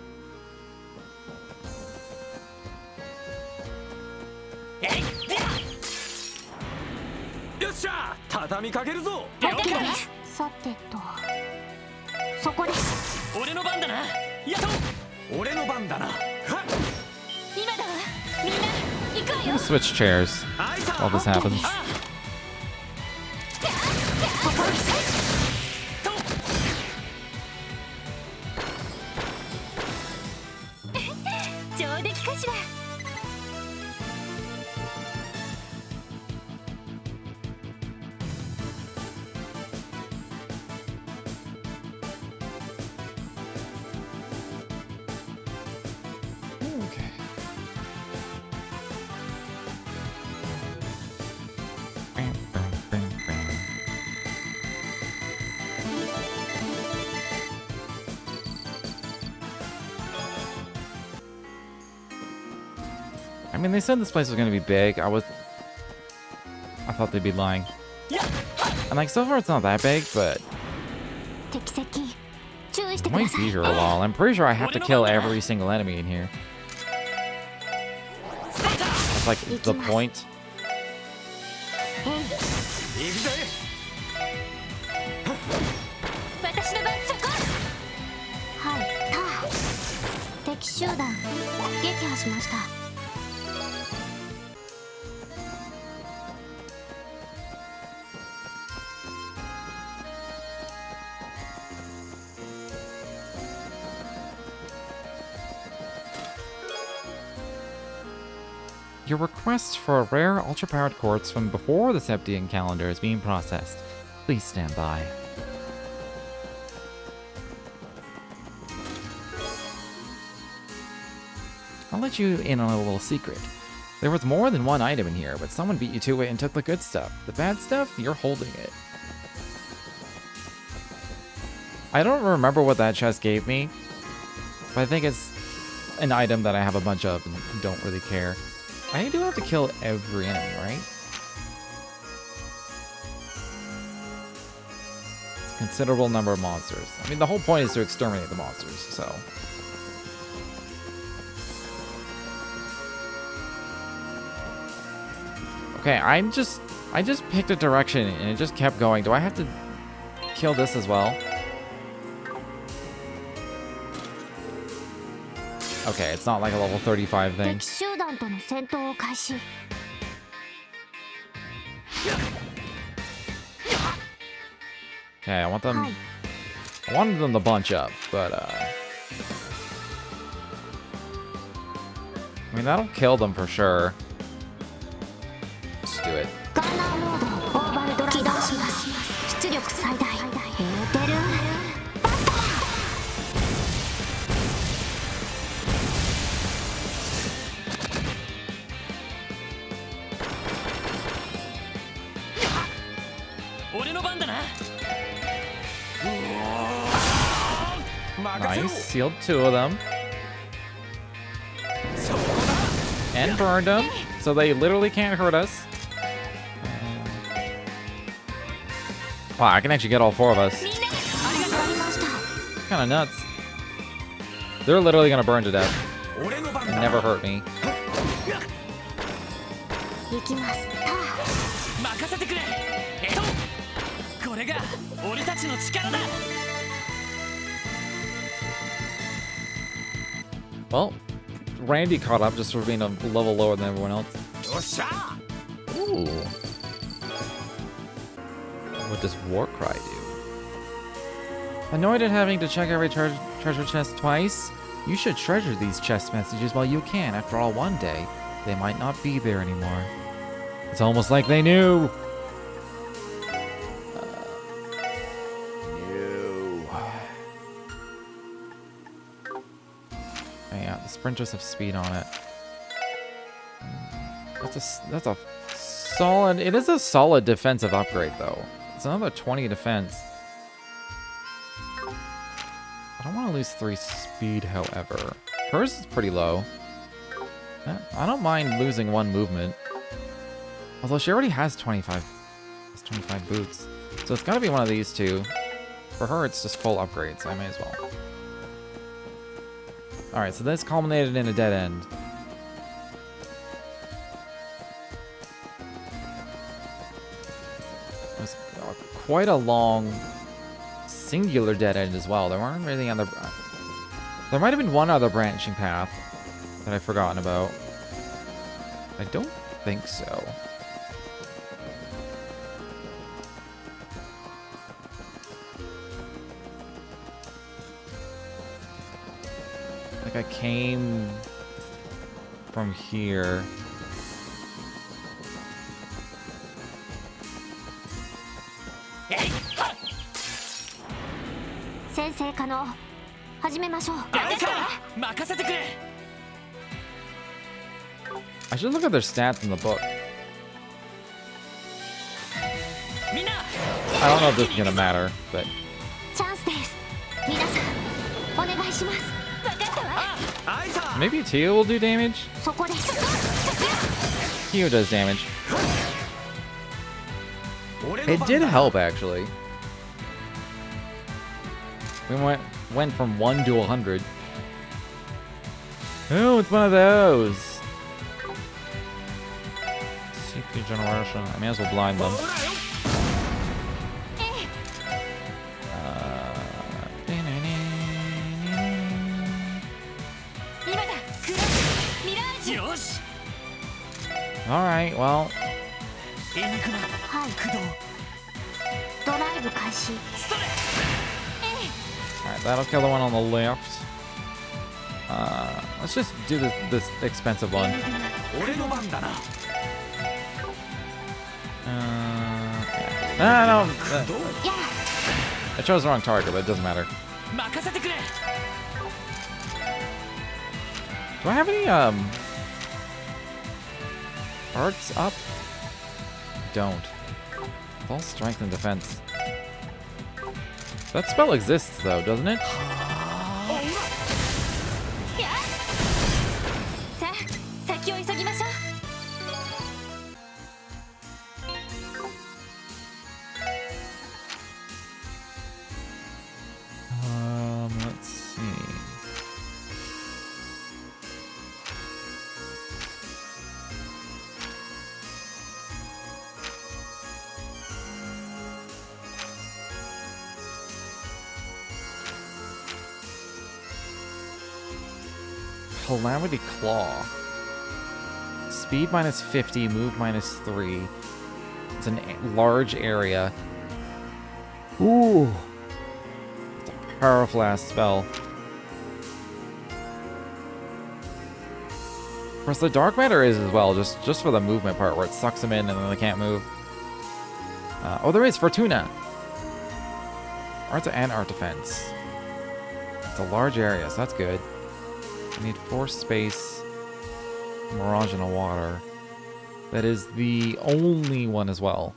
よっしゃ。畳みかけるぞ。さてと、そこです。俺の番だな。やっと。俺の番だな。今だわ。みんな行くわ I'm よ。 gonna switch chairs while this happens. 上出来かしら。 Okay. Bam, bam, bam, bam. I mean, they said this place was gonna be big. I thought they'd be lying. And like, so far it's not that big, but 敵接近。注意して it くだ might さ be い。 here a while. I'm pretty sure I have to kill every single enemy in here. That's like the point. 行くぜ。私の番そこ。はい、たあ、敵集団撃破しました。 Your request for a rare ultra-powered quartz from before the Septian calendar is being processed. Please stand by. I'll let you in on a little secret. There was more than one item in here, but someone beat you to it and took the good stuff. The bad stuff, you're holding it. I don't remember what that chest gave me, but I think it's an item that I have a bunch of and don't really care. I do have to kill every enemy, right? It's a considerable number of monsters. I mean, the whole point is to exterminate the monsters, so... Okay, I just picked a direction and it just kept going. Do I have to kill this as well? Okay, it's not like a level 35 thing. 敵集団との戦闘を開始。 Okay, I want them. はい。 I wanted them to bunch up, but I mean that'll kill them for sure. Let's do it. ガンナーモードオーバルドライブ起動します。出力最大。エーテルバスター俺の番だな。 Nice, sealed 2 of them. And burned them, so they literally can't hurt us. Wow, I can actually get all 4 of us. 助かりました。 Kinda nuts. They're literally gonna burn to death. And never hurt me. 行きます。任せてくれ。これが俺たちの力だ。 Well, Randy caught up just for being a level lower than everyone else. Ooh. What does War Cry do? Annoyed at having to check every treasure chest twice? You should treasure these chest messages while you can. After all, one day, they might not be there anymore. It's almost like they knew! Yeah, the sprinters have speed on it. That's a solid. It is a solid defensive upgrade though. It's another 20 defense. I don't want to lose 3 speed, however. Hers is pretty low. I don't mind losing 1 movement. Although she already has 25 boots, so it's got to be one of these 2. For her, it's just full upgrades. I may as well. Alright, so this culminated in a dead end. It was quite a long singular dead end as well. There weren't really other... There might have been one other branching path that I've forgotten about. I don't think so. Like I came from here. 先生可能始めましょう。任せてくれ。 I should look at their stats in the book. みんな。 I don't know if this is gonna matter, but チャンスです。皆さんお願いします。分かったわ。 maybe Tio will do damage? そこです。 Tio does damage. It did help actually. We went from 1 to 100. Oh, it's one of those. CPU generation. I may as well blind them. Alright, well. エニグマ。はい。駆動。ドライブ開始。 Alright, that'll kill the one on the left. Let's just do this expensive one. Yeah. No. I chose the wrong target, but it doesn't matter. 任せてくれ。 Do I have any, arts up? Don't. It's all strength and defense. That spell exists, though, doesn't it? さあ、先を急ぎましょう。 Let's see. Calamity Claw. Speed minus 50, move minus 3. It's a large area. Ooh. It's a powerful ass spell. Of course, the dark matter is as well, just for the movement part where it sucks them in and then they can't move. Oh, there is Fortuna. Art and art defense. It's a large area, so that's good. I need force, space, mirage, and a water. That is the only one as well.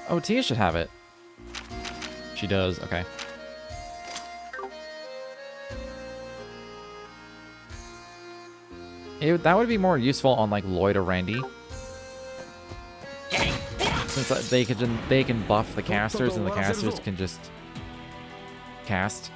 Oh, Tia should have it. She does, okay. That would be more useful on like Lloyd or Randy. Since they can buff the casters and the casters can just cast.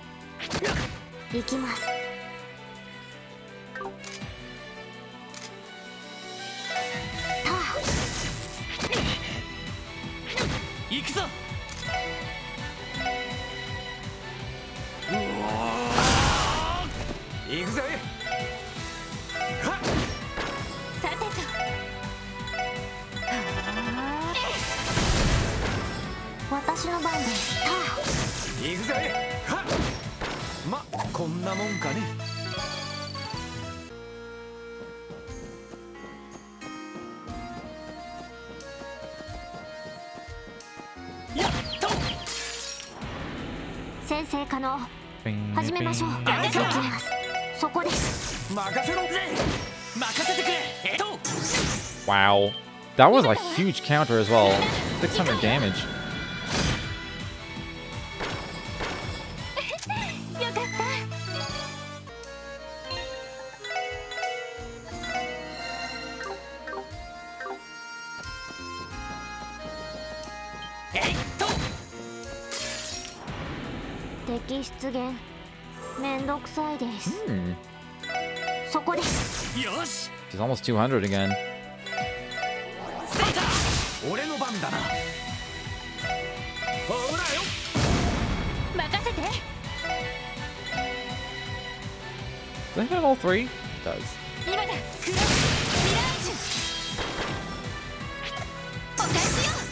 Wow. That was a huge counter as well. 600 damage. She's almost 200 again. Does it hit all three? It does.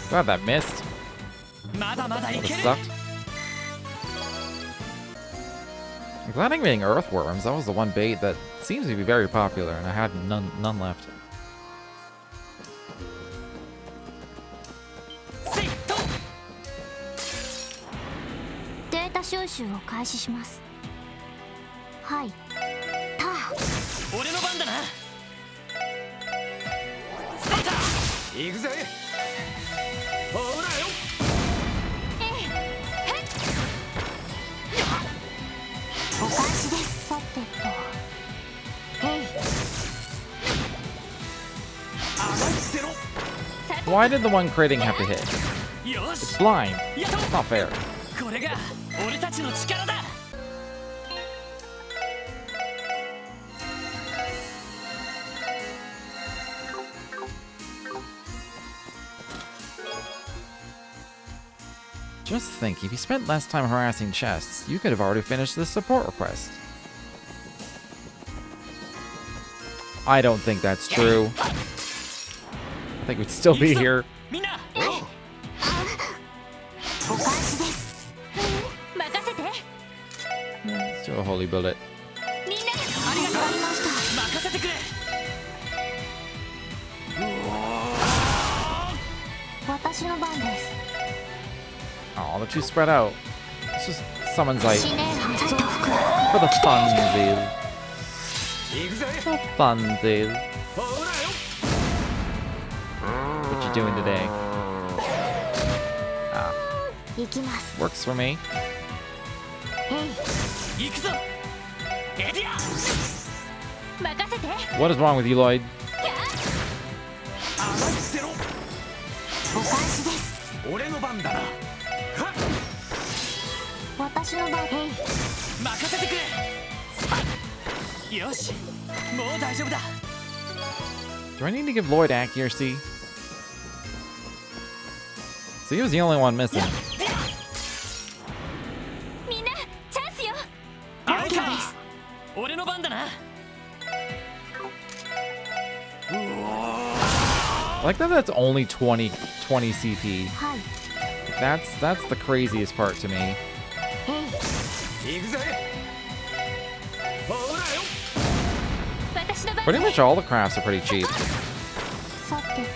God, that missed. Would've sucked. I'm glad I'm getting earthworms. That was the one bait that seems to be very popular, and I had none left. Why did the one critting have to hit? It's blind. It's not fair. Just think, if you spent less time harassing chests, you could have already finished this support request. I don't think that's true. I think we'd still be here. Let's do a holy bullet. Oh, they're too spread out. Let's just summon Zeit. For the funsies. For funsies. What you doing today? Ah. Works for me. What is wrong with you, Lloyd? Do I need to give Lloyd accuracy? So he was the only one missing. みんなチャンスよ。了解です。俺の番だな。 I like that that's only 20 CP. はい。 That's the craziest part to me. 行くぜ。ほらよ。私の番。 Pretty much all the crafts are pretty cheap. さてと、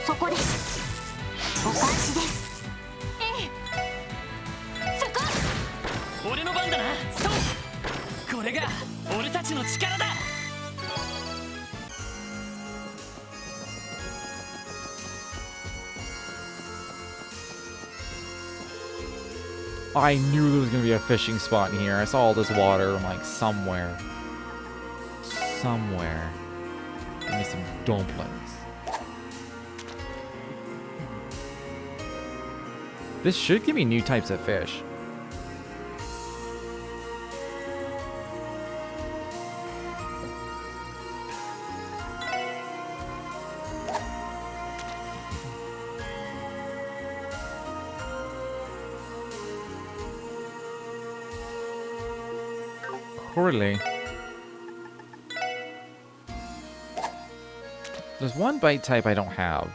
そこです。お返しです。ええ。そこ。俺の番だな。そう。これが俺たちの力だ。 I knew there was gonna be a fishing spot in here. I saw all this water. I'm like, somewhere. Somewhere. Give me some dumplings. This should give me new types of fish. Poorly. There's one bite type I don't have.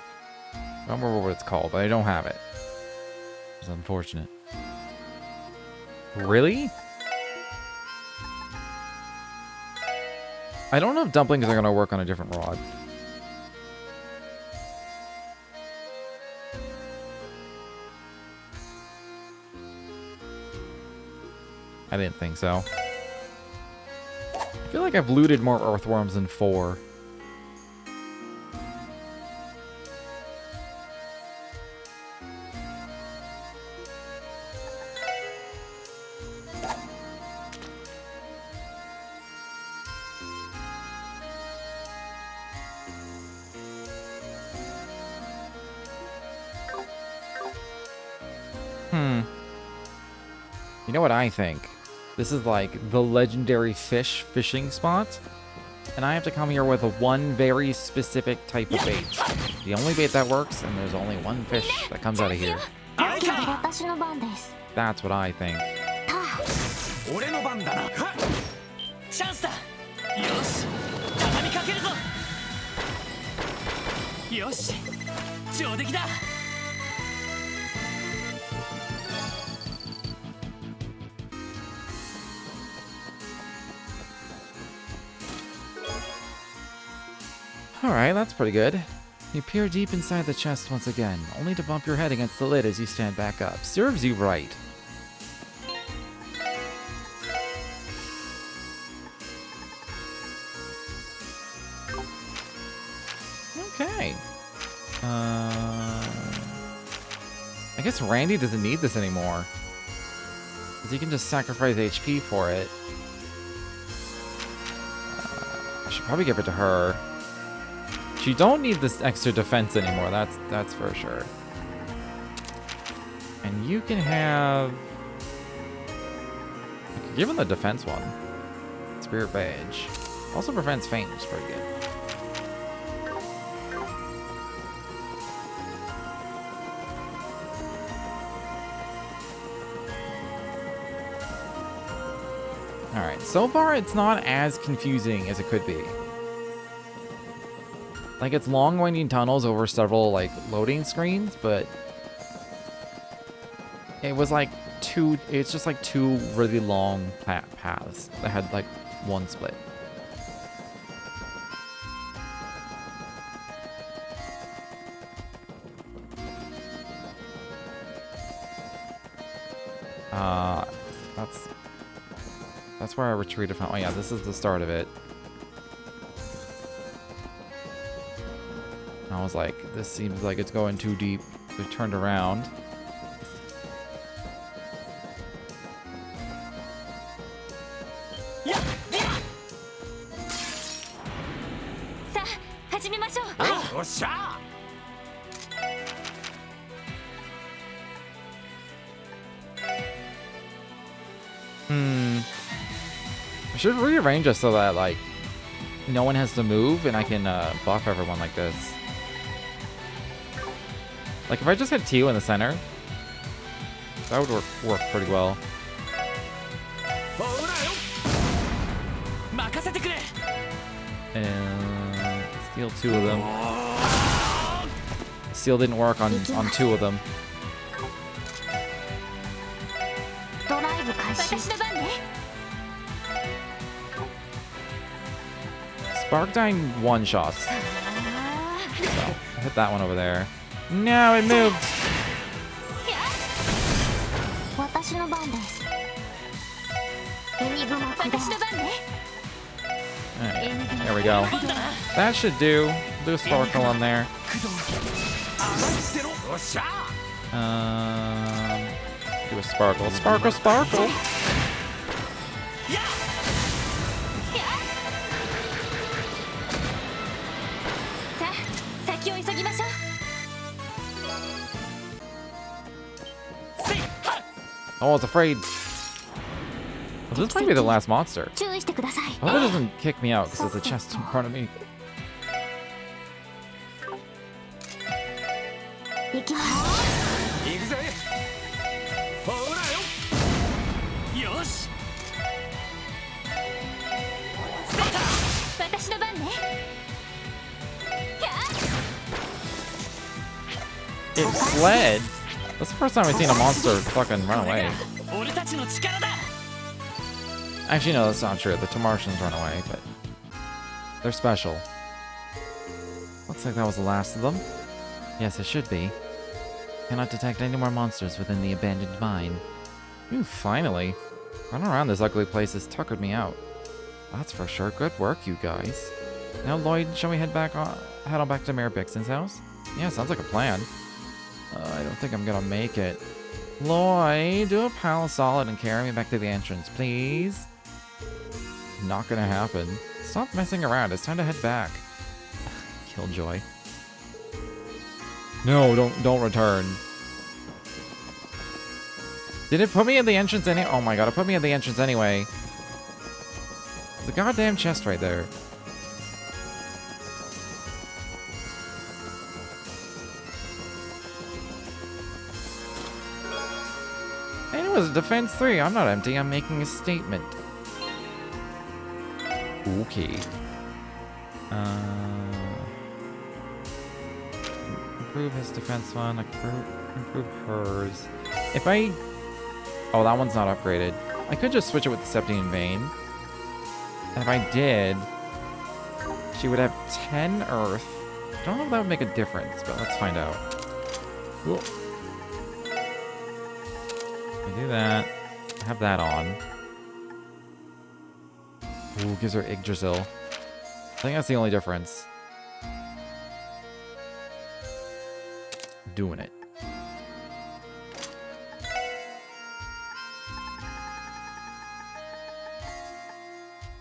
I don't remember what it's called, but I don't have it. It's unfortunate. Really? I don't know if dumplings are going to work on a different rod. I didn't think so. I feel like I've looted more earthworms than 4. You know what I think? This is like the legendary fishing spot. And I have to come here with one very specific type of bait. The only bait that works, and there's only one fish that comes out of here. 私の番です。 That's what I think. 俺の番だな。チャンスだ。よし、畳みかけるぞ。よし、上出来だ。 Alright, that's pretty good. You peer deep inside the chest once again, only to bump your head against the lid as you stand back up. Serves you right. Okay. I guess Randy doesn't need this anymore. Because he can just sacrifice HP for it. I should probably give it to her. She don't need this extra defense anymore, that's for sure. And you can have... I could give him the defense one. Spirit Badge. Also prevents faint, which is pretty good. Alright, so far it's not as confusing as it could be. Like, it's long winding tunnels over several, like, loading screens, but it was like it's just like two really long paths that had, like, one split. That's where I retreated from. Oh yeah, this is the start of it. I was like, this seems like it's going too deep. So I turned around. I should rearrange it so that, like, no one has to move, and I can buff everyone like this. Like, if I just had Tio in the center, that would work pretty well. And steal 2 of them. Steal didn't work on 2 of them. Sparkdyne one-shots. So, hit that one over there. No, it moved! Alright, there we go. That should do. Do a sparkle on there. Do a sparkle. Sparkle, sparkle! Oh, I was afraid. Well, this might be the last monster. I hope it doesn't kick me out because there's a chest in front of me. It fled? That's the first time I've seen a monster fucking run away. Actually, no, that's not true. The Tamartians run away, but they're special. Looks like that was the last of them. Yes, it should be. Cannot detect any more monsters within the abandoned mine. Ooh, finally. Running around this ugly place has tuckered me out. That's for sure. Good work, you guys. Now, Lloyd, shall we head on back to Mayor Bixton's house? Yeah, sounds like a plan. I don't think I'm gonna make it. Lloyd, do a pal solid and carry me back to the entrance, please. Not gonna happen. Stop messing around. It's time to head back. Killjoy. No, don't return. Did it put me in the entrance any? Oh my god, it put me in the entrance anyway. The goddamn chest right there. And it was defense 3. I'm not empty. I'm making a statement. Okay. Improve his defense one. Improve hers. If I... Oh, that one's not upgraded. I could just switch it with the Septian Vein. And if I did, she would have 10 Earth. I don't know if that would make a difference, but let's find out. Cool. I do that. I have that on. Ooh, gives her Yggdrasil. I think that's the only difference. Doing it.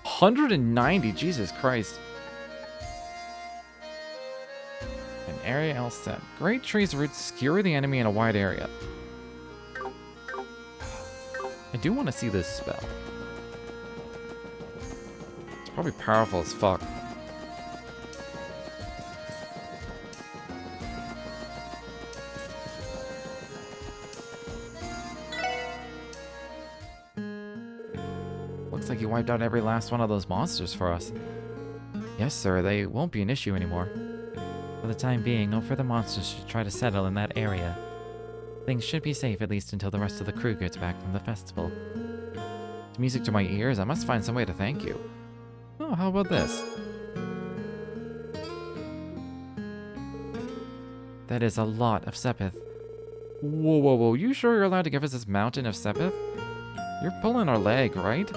$190, Jesus Christ. An area else set. Great trees roots skewer the enemy in a wide area. I do want to see this spell. It's probably powerful as fuck. Looks like you wiped out every last one of those monsters for us. Yes, sir, they won't be an issue anymore. For the time being, no further monsters should try to settle in that area. Things should be safe at least until the rest of the crew gets back from the festival. It's music to my ears. I must find some way to thank you. Oh, how about this? That is a lot of Sepith. Whoa, whoa, whoa. You sure you're allowed to give us this mountain of Sepith? You're pulling our leg, right?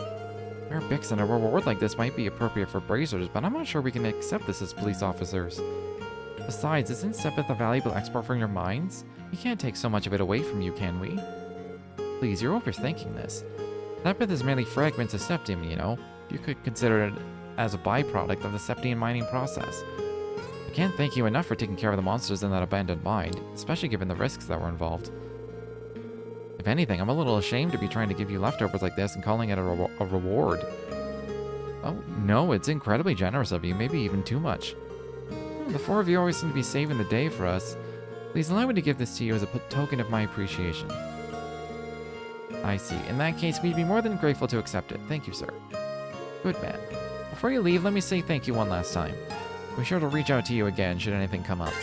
Mayor Bixton, a reward like this might be appropriate for brazers, but I'm not sure we can accept this as police officers. Besides, isn't Sepith a valuable export from your mines? We can't take so much of it away from you, can we? Please, you're overthinking this. Sepith is merely fragments of septium, you know. You could consider it as a byproduct of the septium mining process. I can't thank you enough for taking care of the monsters in that abandoned mine, especially given the risks that were involved. If anything, I'm a little ashamed to be trying to give you leftovers like this and calling it a reward. Oh, no, it's incredibly generous of you, maybe even too much. The four of you always seem to be saving the day for us. Please allow me to give this to you as a token of my appreciation. I see. In that case, we'd be more than grateful to accept it. Thank you, sir. Good man. Before you leave, let me say thank you one last time. Be sure to reach out to you again should anything come up.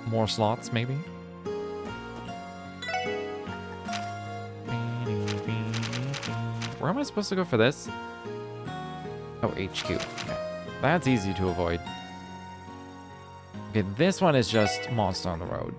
More slots, maybe? Where am I supposed to go for this? Oh, HQ. Okay. That's easy to avoid. Okay, this one is just monster on the road.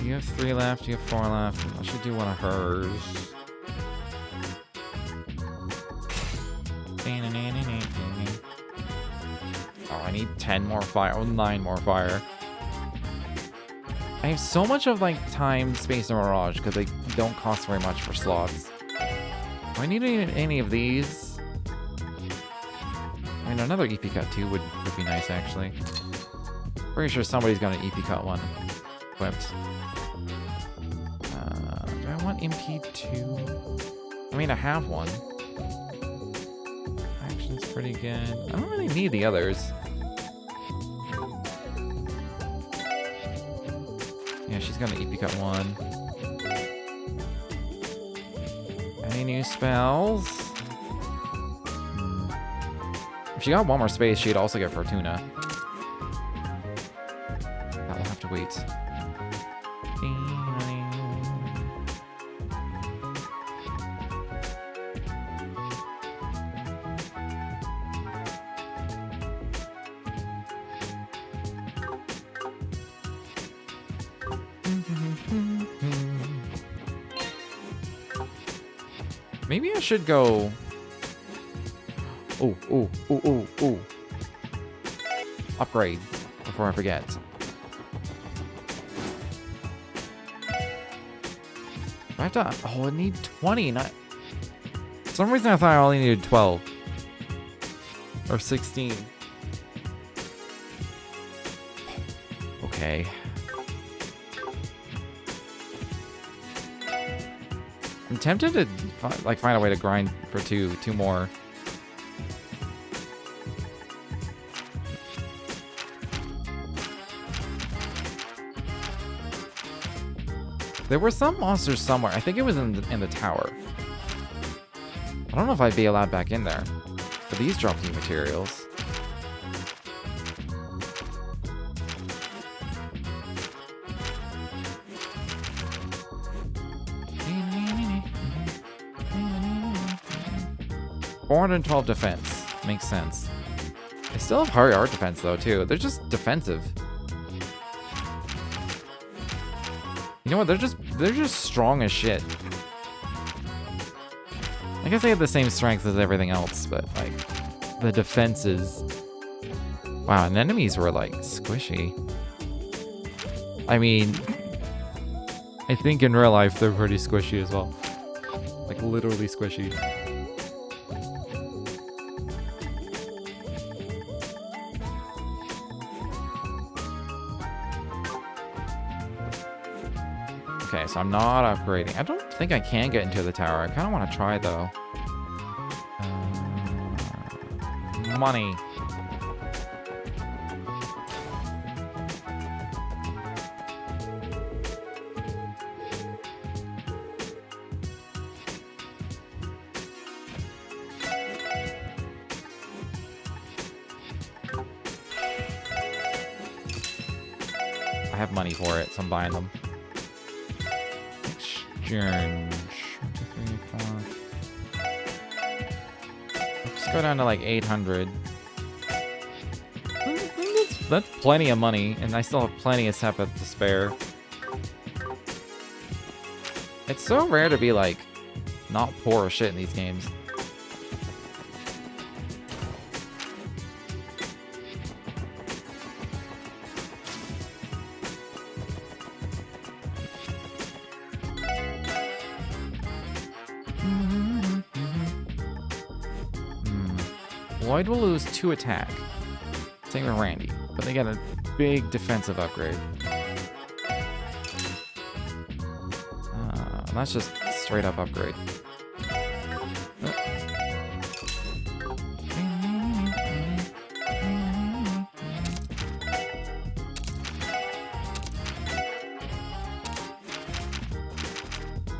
You have 3 left, you have 4 left. I should do one of hers. Oh, I need 10 more fire. Oh, 9 more fire. I have so much of like time, space, and mirage because they don't cost very much for slots. Do I need any of these? I mean, another EP cut too would be nice actually. Pretty sure somebody's got an EP cut one equipped. Do I want MP2? I mean, I have one. Action's pretty good. I don't really need the others. Yeah, she's got an EP cut one. Any new spells? If she got one more space, she'd also get Fortuna. That will have to wait. Maybe I should go... Ooh. Upgrade before I forget. I have to... Oh, I need 20, not... For some reason I thought I only needed 12. Or 16. Okay. I'm tempted to find a way to grind for two more. There were some monsters somewhere. I think it was in the tower. I don't know if I'd be allowed back in there. But these drop new materials. $412 defense. Makes sense. They still have high art defense though too. They're just defensive. You know what? They're just strong as shit. I guess they have the same strength as everything else, but like the defenses. Wow, and enemies were like squishy. I mean, I think in real life they're pretty squishy as well. Like literally squishy. Okay, so I'm not upgrading. I don't think I can get into the tower. I kind of want to try, though. Money. I have money for it, so I'm buying them. Exchange. 1, 2, 3, 4. Let's go down to like 800. That's plenty of money, and I still have plenty of Sepith to spare. It's so rare to be, like, not poor as shit in these games. Lloyd will lose 2 attack. Same with Randy, but they get a big defensive upgrade. That's just straight up upgrade.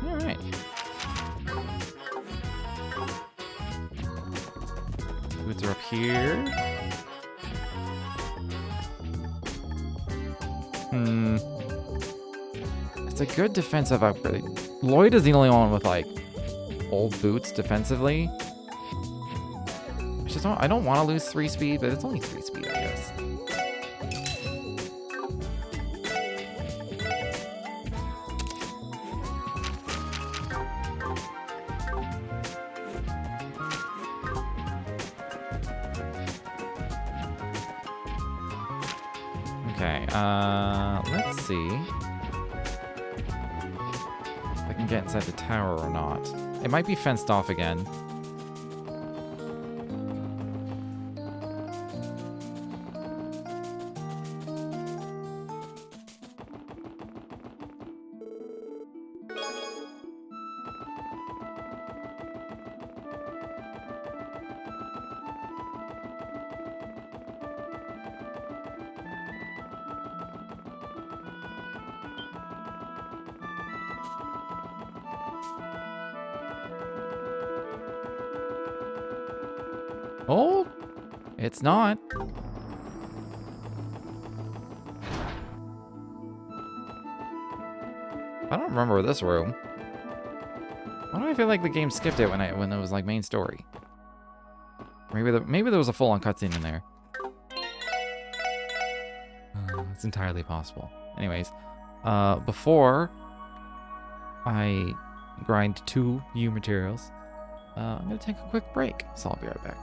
Alright. Boots are up here. It's a good defensive upgrade. Lloyd is the only one with, like, old boots defensively. I don't want to lose 3 speed, but it's only 3 speed, I guess. Okay, let's see if I can get inside the tower or not. It might be fenced off again. Oh, it's not. I don't remember this room. Why do I feel like the game skipped it when it was like main story? Maybe there was a full-on cutscene in there. It's entirely possible. Anyways, before I grind 2 U materials, I'm gonna take a quick break, so I'll be right back.